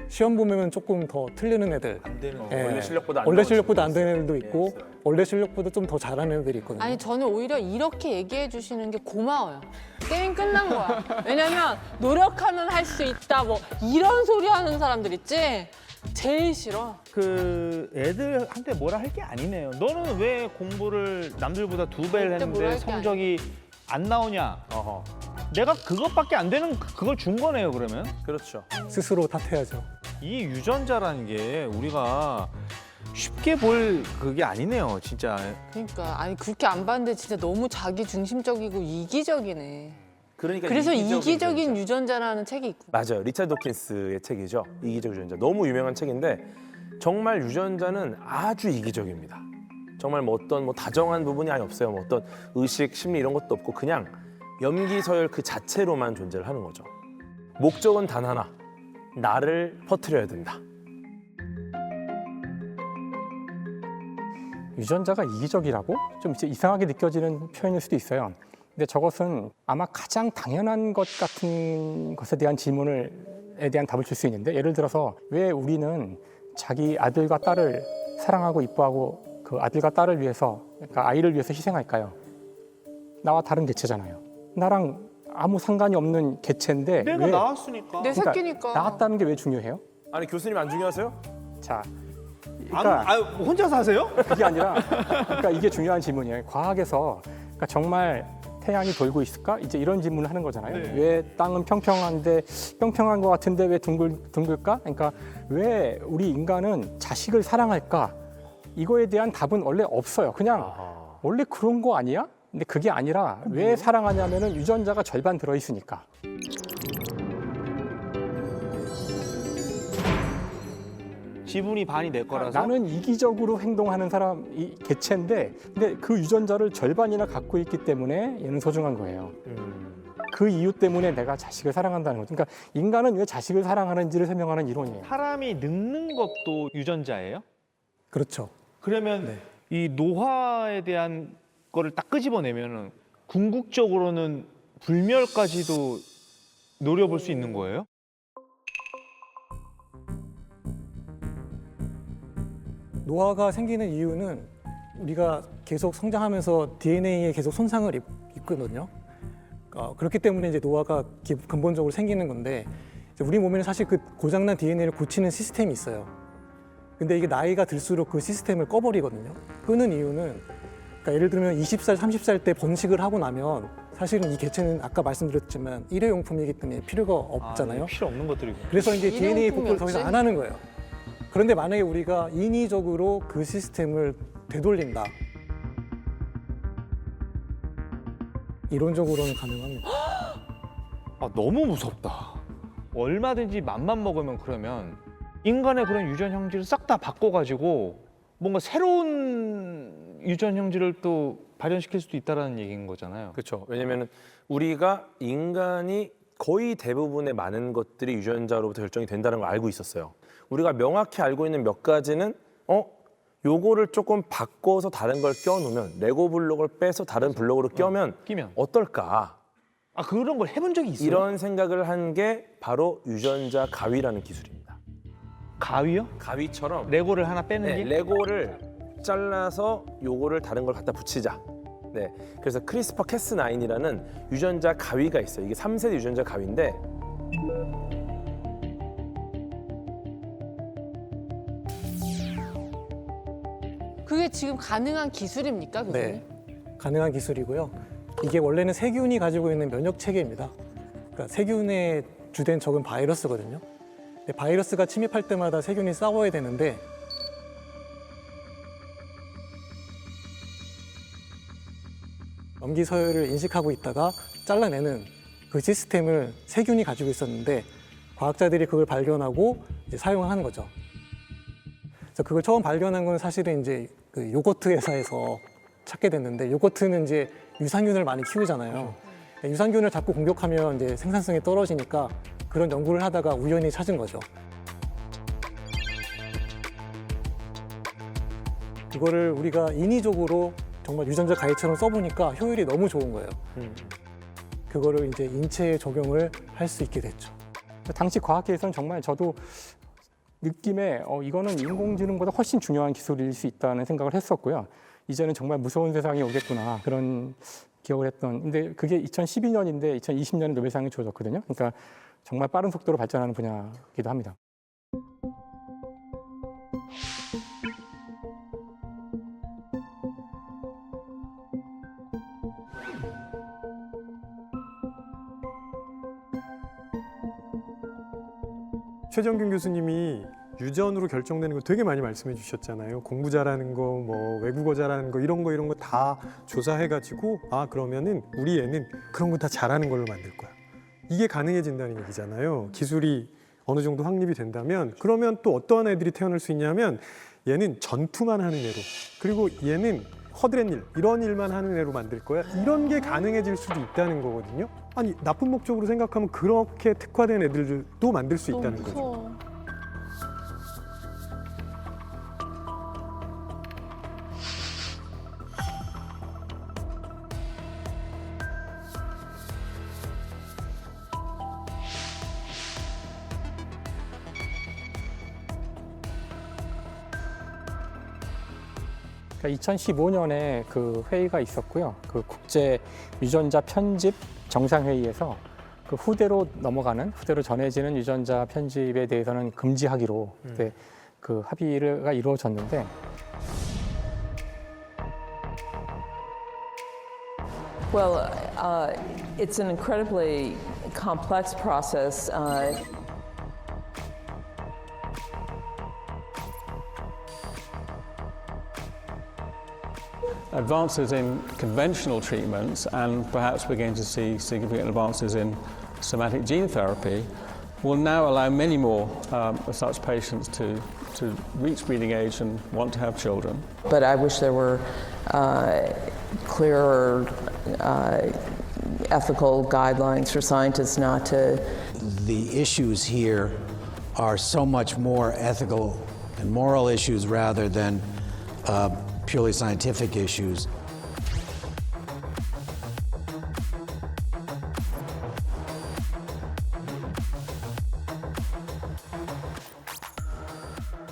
시험 보면 조금 더 틀리는 애들, 원래 실력보다 안 원래 나오는 실력보다 안 친구도 되는 애들도 있어요. 있고 원래 실력보다 좀 더 잘하는 애들이 있거든요. 아니 저는 오히려 이렇게 얘기해 주시는 게 고마워요. 게임 끝난 거야. 왜냐면 노력하면 할 수 있다 뭐 이런 소리 하는 사람들 있지? 제일 싫어. 그 애들한테 뭐라 할 게 아니네요. 너는 왜 공부를 남들보다 2배를 절대 뭐라 했는데 할게 성적이 안 나오냐? 내가 그것밖에 안 되는 그걸 준 거네요, 그러면? 그렇죠. 스스로 탓해야죠. 이 유전자라는 게 우리가 쉽게 볼 그게 아니네요, 진짜. 그러니까 아니 그렇게 안 봤는데 진짜 너무 자기 중심적이고 이기적이네. 그러니까 그래서 이기적인 유전자. 유전자라는 책이 있고. 맞아요. 리차드 도킨스의 책이죠. 이기적 유전자. 너무 유명한 책인데 정말 유전자는 아주 이기적입니다. 정말 뭐 어떤 뭐 다정한 부분이 아니 없어요. 뭐 어떤 의식, 심리 이런 것도 없고 그냥 염기 서열 그 자체로만 존재를 하는 거죠. 목적은 단 하나. 나를 퍼뜨려야 된다. 유전자가 이기적이라고 좀 이제 이상하게 느껴지는 표현일 수도 있어요. 근데 저것은 아마 가장 당연한 것 같은 것에 대한 질문에 대한 답을 줄 수 있는데, 예를 들어서 왜 우리는 자기 아들과 딸을 사랑하고 이뻐하고 그 아들과 딸을 위해서, 그러니까 아이를 위해서 희생할까요? 나와 다른 개체잖아요. 나랑 아무 상관이 없는 개체인데 내가 왜 나왔으니까. 내 새끼니까. 나왔다는 게 왜 중요해요? 아니 교수님 안 중요하세요? 자, 그러니까 혼자 사세요? 그게 아니라, 그러니까 이게 중요한 질문이에요. 과학에서 그러니까 정말 태양이 돌고 있을까? 이제 이런 질문을 하는 거잖아요. 네. 왜 땅은 평평한데 평평한 것 같은데 왜 둥글까? 그러니까 왜 우리 인간은 자식을 사랑할까? 이거에 대한 답은 원래 없어요. 그냥 원래 그런 거 아니야? 근데 그게 아니라 왜 사랑하냐면은 유전자가 절반 들어 있으니까. 지분이 반이 내 거라서. 나는 이기적으로 행동하는 사람, 이 개체인데, 근데 그 유전자를 절반이나 갖고 있기 때문에 얘는 소중한 거예요. 그 이유 때문에 내가 자식을 사랑한다는 거죠. 그러니까 인간은 왜 자식을 사랑하는지를 설명하는 이론이에요. 사람이 늙는 것도 유전자예요? 그렇죠. 그러면 이 노화에 대한 거를 딱 끄집어내면은 궁극적으로는 불멸까지도 노려볼 수 있는 거예요? 노화가 생기는 이유는 우리가 계속 성장하면서 DNA에 계속 손상을 입거든요. 그렇기 때문에 이제 노화가 근본적으로 생기는 건데 이제 우리 몸에는 사실 그 고장난 DNA를 고치는 시스템이 있어요. 근데 이게 나이가 들수록 그 시스템을 꺼버리거든요. 끄는 이유는 그러니까 예를 들면 20살, 30살 때 번식을 하고 나면 사실은 이 개체는 아까 말씀드렸지만 일회용품이기 때문에 필요가 없잖아요. 필요 없는 것들이고. 그래서 이제 DNA 복구를 더 일회용품이 이상 안 하는 거예요. 그런데 만약에 우리가 인위적으로 그 시스템을 되돌린다. 이론적으로는 가능합니다. 아, 너무 무섭다. 얼마든지 맘만 먹으면 그러면 인간의 그런 유전 형질을 싹 다 바꿔가지고 뭔가 새로운 유전 형질을 또 발현시킬 수도 있다는 얘기인 거잖아요. 그렇죠. 왜냐하면 우리가 인간이 거의 대부분의 많은 것들이 유전자로부터 결정이 된다는 걸 알고 있었어요. 우리가 명확히 알고 있는 몇 가지는 요거를 조금 바꿔서 다른 걸 껴놓으면 레고 블록을 빼서 다른 블록으로 끼면 어떨까? 아, 그런 걸 해본 적이 있어요? 이런 생각을 한 게 바로 유전자 가위라는 기술입니다. 가위요? 가위처럼 레고를 하나 빼는 게? 레고를 잘라서 요거를 다른 걸 갖다 붙이자. 네, 그래서 크리스퍼 캐스9이라는 유전자 가위가 있어요. 이게 3세대 유전자 가위인데 그게 지금 가능한 기술입니까, 교수님? 네, 가능한 기술이고요. 이게 원래는 세균이 가지고 있는 면역 체계입니다. 그러니까 세균의 주된 적은 바이러스거든요. 근데 바이러스가 침입할 때마다 세균이 싸워야 되는데 염기 서열을 인식하고 있다가 잘라내는 그 시스템을 세균이 가지고 있었는데 과학자들이 그걸 발견하고 이제 사용하는 거죠. 그래서 그걸 처음 발견한 건 사실은 이제 그 요거트 회사에서 찾게 됐는데 요거트는 이제 유산균을 많이 키우잖아요. 유산균을 자꾸 공격하면 이제 생산성이 떨어지니까 그런 연구를 하다가 우연히 찾은 거죠. 그거를 우리가 인위적으로 정말 유전자 가위처럼 써보니까 효율이 너무 좋은 거예요. 그거를 이제 인체에 적용을 할 수 있게 됐죠. 당시 과학계에서는 정말 저도 느낌에 이거는 인공지능보다 훨씬 중요한 기술일 수 있다는 생각을 했었고요. 이제는 정말 무서운 세상이 오겠구나 그런 기억을 했던. 근데 그게 2012년인데 2020년에 노벨상이 주어졌거든요. 그러니까 정말 빠른 속도로 발전하는 분야이기도 합니다. 최정균 교수님이 유전으로 결정되는 거 되게 많이 말씀해 주셨잖아요. 공부 잘하는 거, 뭐 외국어 잘하는 거 이런 거 다 조사해가지고 그러면은 우리 애는 그런 거 다 잘하는 걸로 만들 거야. 이게 가능해진다는 얘기잖아요. 기술이 어느 정도 확립이 된다면 그러면 또 어떠한 애들이 태어날 수 있냐면 얘는 전투만 하는 애로 그리고 얘는 허드렛 일 이런 일만 하는 애로 만들 거야. 이런 게 가능해질 수도 있다는 거거든요. 아니 나쁜 목적으로 생각하면 그렇게 특화된 애들도 만들 수 있다는 거죠. 그러니까 2015년에 그 회의가 있었고요. 그 국제 유전자 편집 정상회의에서 그 후대로 전해지는 유전자 편집에 대해서는 금지하기로 그때 그 합의가 이루어졌는데. Well, it's an incredibly complex process. Advances in conventional treatments and perhaps we're going to see significant advances in somatic gene therapy will now allow many more of such patients to reach breeding age and want to have children. But I wish there were clearer ethical guidelines for scientists not to. The issues here are so much more ethical and moral issues rather than purely scientific issues.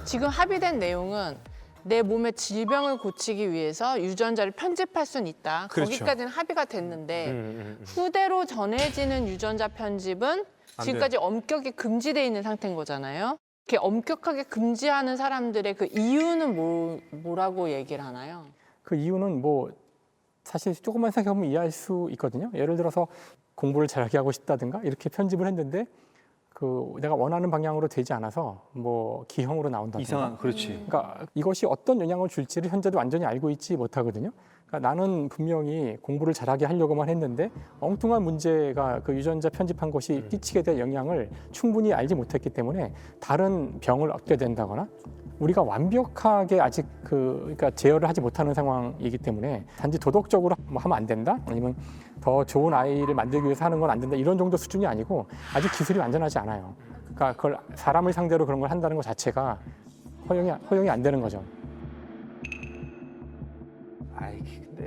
지금 합의된 내용은 내 몸의 질병을 고치기 위해서 유전자를 편집할 수는 있다. 그렇죠. 거기까지는 합의가 됐는데 후대로 전해지는 유전자 편집은 안 지금까지 엄격히 금지돼 있는 상태인 거잖아요. 이렇게 엄격하게 금지하는 사람들의 그 이유는 뭐라고 얘기를 하나요? 그 이유는 뭐 사실 조금만 생각해보면 이해할 수 있거든요. 예를 들어서 공부를 잘하게 하고 싶다든가 이렇게 편집을 했는데 그 내가 원하는 방향으로 되지 않아서 뭐 기형으로 나온다든가. 이상한, 그렇지. 그러니까 이것이 어떤 영향을 줄지를 현재도 완전히 알고 있지 못하거든요. 그러니까 나는 분명히 공부를 잘하게 하려고만 했는데 엉뚱한 문제가 그 유전자 편집한 것이 끼치게 될 영향을 충분히 알지 못했기 때문에 다른 병을 얻게 된다거나 우리가 완벽하게 아직 그러니까 제어를 하지 못하는 상황이기 때문에 단지 도덕적으로 뭐 하면 안 된다 아니면 더 좋은 아이를 만들기 위해서 하는 건 안 된다 이런 정도 수준이 아니고 아직 기술이 완전하지 않아요. 그러니까 그걸 사람을 상대로 그런 걸 한다는 것 자체가 허용이 안 되는 거죠.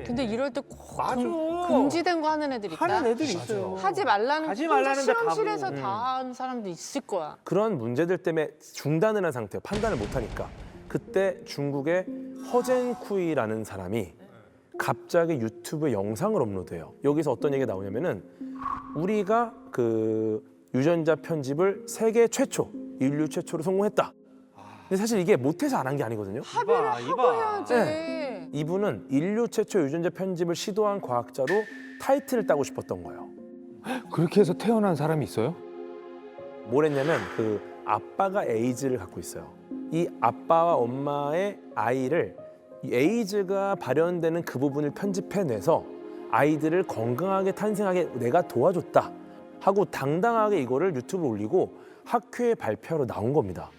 근데 이럴 때 꼭 금지된 거 하는 애들 있다. 하는 애들이 있어요. 하지 말라는 하지 혼자 말라는데 실험실에서 가고. 다 하는 사람도 있을 거야. 그런 문제들 때문에 중단을 한 상태예요. 판단을 못하니까. 그때 중국의 허젠쿠이라는 사람이 갑자기 유튜브에 영상을 업로드해요. 여기서 어떤 얘기가 나오냐면은 우리가 그 유전자 편집을 세계 최초, 인류 최초로 성공했다. 근데 사실 이게 못해서 안 한 게 아니거든요. 합의를 하고 해야지. 네. 이분은 인류 최초 유전자 편집을 시도한 과학자로 타이틀을 따고 싶었던 거예요. 그렇게 해서 태어난 사람이 있어요? 뭘 했냐면 그 아빠가 에이즈를 갖고 있어요. 이 아빠와 엄마의 아이를 이 에이즈가 발현되는 그 부분을 편집해내서 아이들을 건강하게 탄생하게 내가 도와줬다 하고 당당하게 이거를 유튜브에 올리고 학회에 발표하러 나온 겁니다.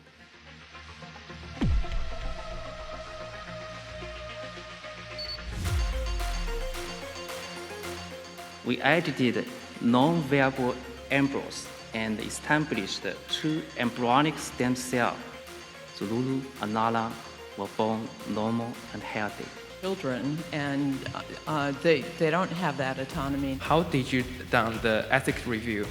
We edited non-viable embryos and established two embryonic stem cells. So Lulu and Nala were born normal and healthy. Children, and they don't have that autonomy. How did you done the ethics review?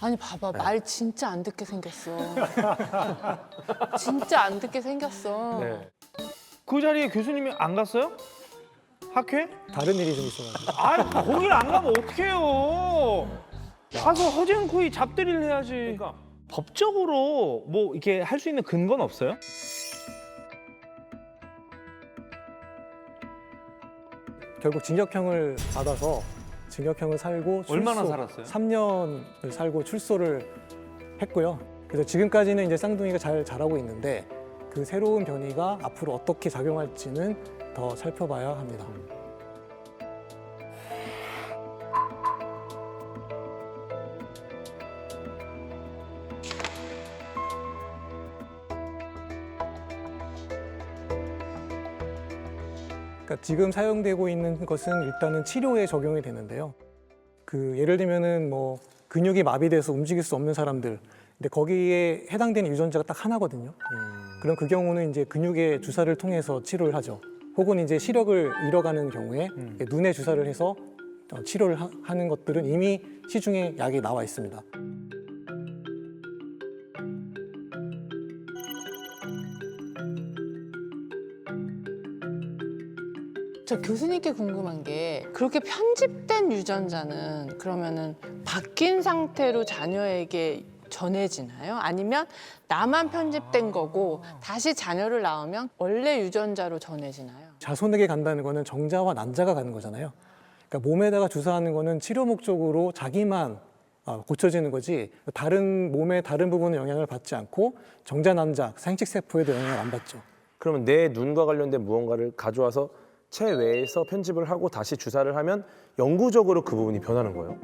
아니 봐봐 말 진짜 안 듣게 생겼어. 진짜 안 듣게 생겼어. 그 자리에 교수님이 안 갔어요? 학회? 다른 일이 좀 있어가지고. 아, 거길 안 가면 어떡해요? 가서 허젠쿠이 잡들이를 해야지. 그러니까. 법적으로 뭐 이렇게 할 수 있는 근거는 없어요? 결국 징역형을 받아서 징역형을 살고 얼마나 살았어요? 3년을 살고 출소를 했고요. 그래서 지금까지는 이제 쌍둥이가 잘 자라고 있는데 그 새로운 변이가 앞으로 어떻게 작용할지는 더 살펴봐야 합니다. 그러니까 지금 사용되고 있는 것은 일단은 치료에 적용이 되는데요. 그 예를 들면은 뭐 근육이 마비돼서 움직일 수 없는 사람들, 근데 거기에 해당되는 유전자가 딱 하나거든요. 그럼 그 경우는 이제 근육에 주사를 통해서 치료를 하죠. 혹은 이제 시력을 잃어가는 경우에 눈에 주사를 해서 치료를 하는 것들은 이미 시중에 약이 나와 있습니다. 저 교수님께 궁금한 게 그렇게 편집된 유전자는 그러면은 바뀐 상태로 자녀에게 전해지나요? 아니면 나만 편집된 거고 다시 자녀를 낳으면 원래 유전자로 전해지나요? 자손에게 간다는 거는 정자와 난자가 가는 거잖아요. 그러니까 몸에다가 주사하는 거는 치료 목적으로 자기만 고쳐지는 거지 다른 몸의 다른 부분에 영향을 받지 않고 정자, 난자, 생식 세포에도 영향을 안 받죠. 그러면 내 눈과 관련된 무언가를 가져와서 체외에서 편집을 하고 다시 주사를 하면 영구적으로 그 부분이 변하는 거예요?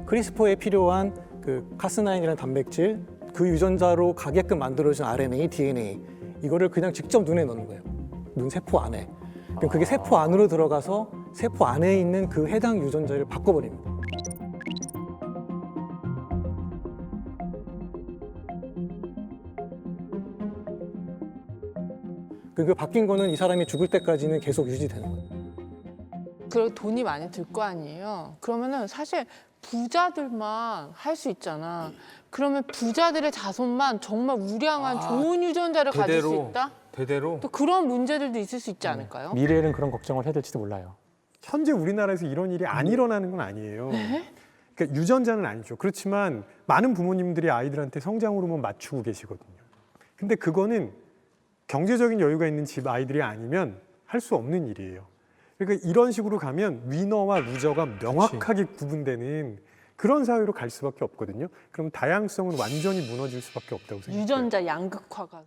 크리스퍼에 필요한 그 카스9이라는 단백질, 그 유전자로 가게끔 만들어진 RNA, DNA 이거를 그냥 직접 눈에 넣는 거예요. 눈 세포 안에. 그럼 그게 세포 안으로 들어가서 세포 안에 있는 그 해당 유전자를 바꿔버립니다. 그 바뀐 거는 이 사람이 죽을 때까지는 계속 유지되는 거예요. 그리고 돈이 많이 들 거 아니에요. 그러면은 사실 부자들만 할 수 있잖아. 그러면 부자들의 자손만 정말 우량한 좋은 유전자를 가질 수 있다? 대대로? 또 그런 문제들도 있을 수 있지 않을까요? 미래에는 그런 걱정을 해야 될지도 몰라요. 현재 우리나라에서 이런 일이 안 일어나는 건 아니에요. 그러니까 유전자는 아니죠. 그렇지만 많은 부모님들이 아이들한테 성장 호르몬 맞추고 계시거든요. 근데 그거는 경제적인 여유가 있는 집 아이들이 아니면 할 수 없는 일이에요. 그러니까 이런 식으로 가면 위너와 루저가 명확하게 구분되는 그런 사회로 갈 수밖에 없거든요. 그럼 다양성은 완전히 무너질 수밖에 없다고 생각해요. 유전자 양극화가.